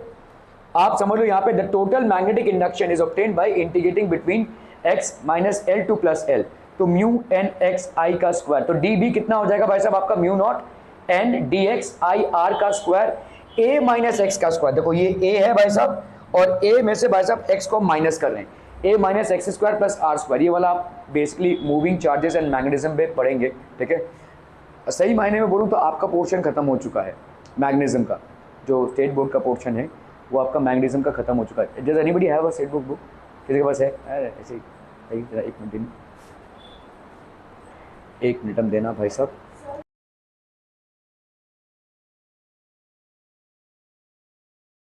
आप समझ लो यहाँ पे the total magnetic induction is obtained by integrating between x minus L two plus L। तो म्यू एन एक्स आई का स्क्वायर, तो डी बी कितना हो जाएगा भाई साहब आपका mu not an D x I R का स्क्वायर ए माइनस एक्स का स्क्वायर। देखो ये ए है भाई साहब और ए में से भाई साहब एक्स को माइनस कर रहे हैं, a minus x square plus r square. ये वाला आप basically moving charges and magnetism पे पढ़ेंगे, ठीक है। सही मायने में बोलूँ तो आपका पोर्शन खत्म हो चुका है मैग्नेटिज्म का, जो स्टेट बोर्ड का पोर्शन है वो आपका मैग्नेटिज्म का खत्म हो चुका है। Does anybody have a state board book? किसी के पास है? ऐसे ही एक मिनट देना, एक मिनट हम देना भाई साहब।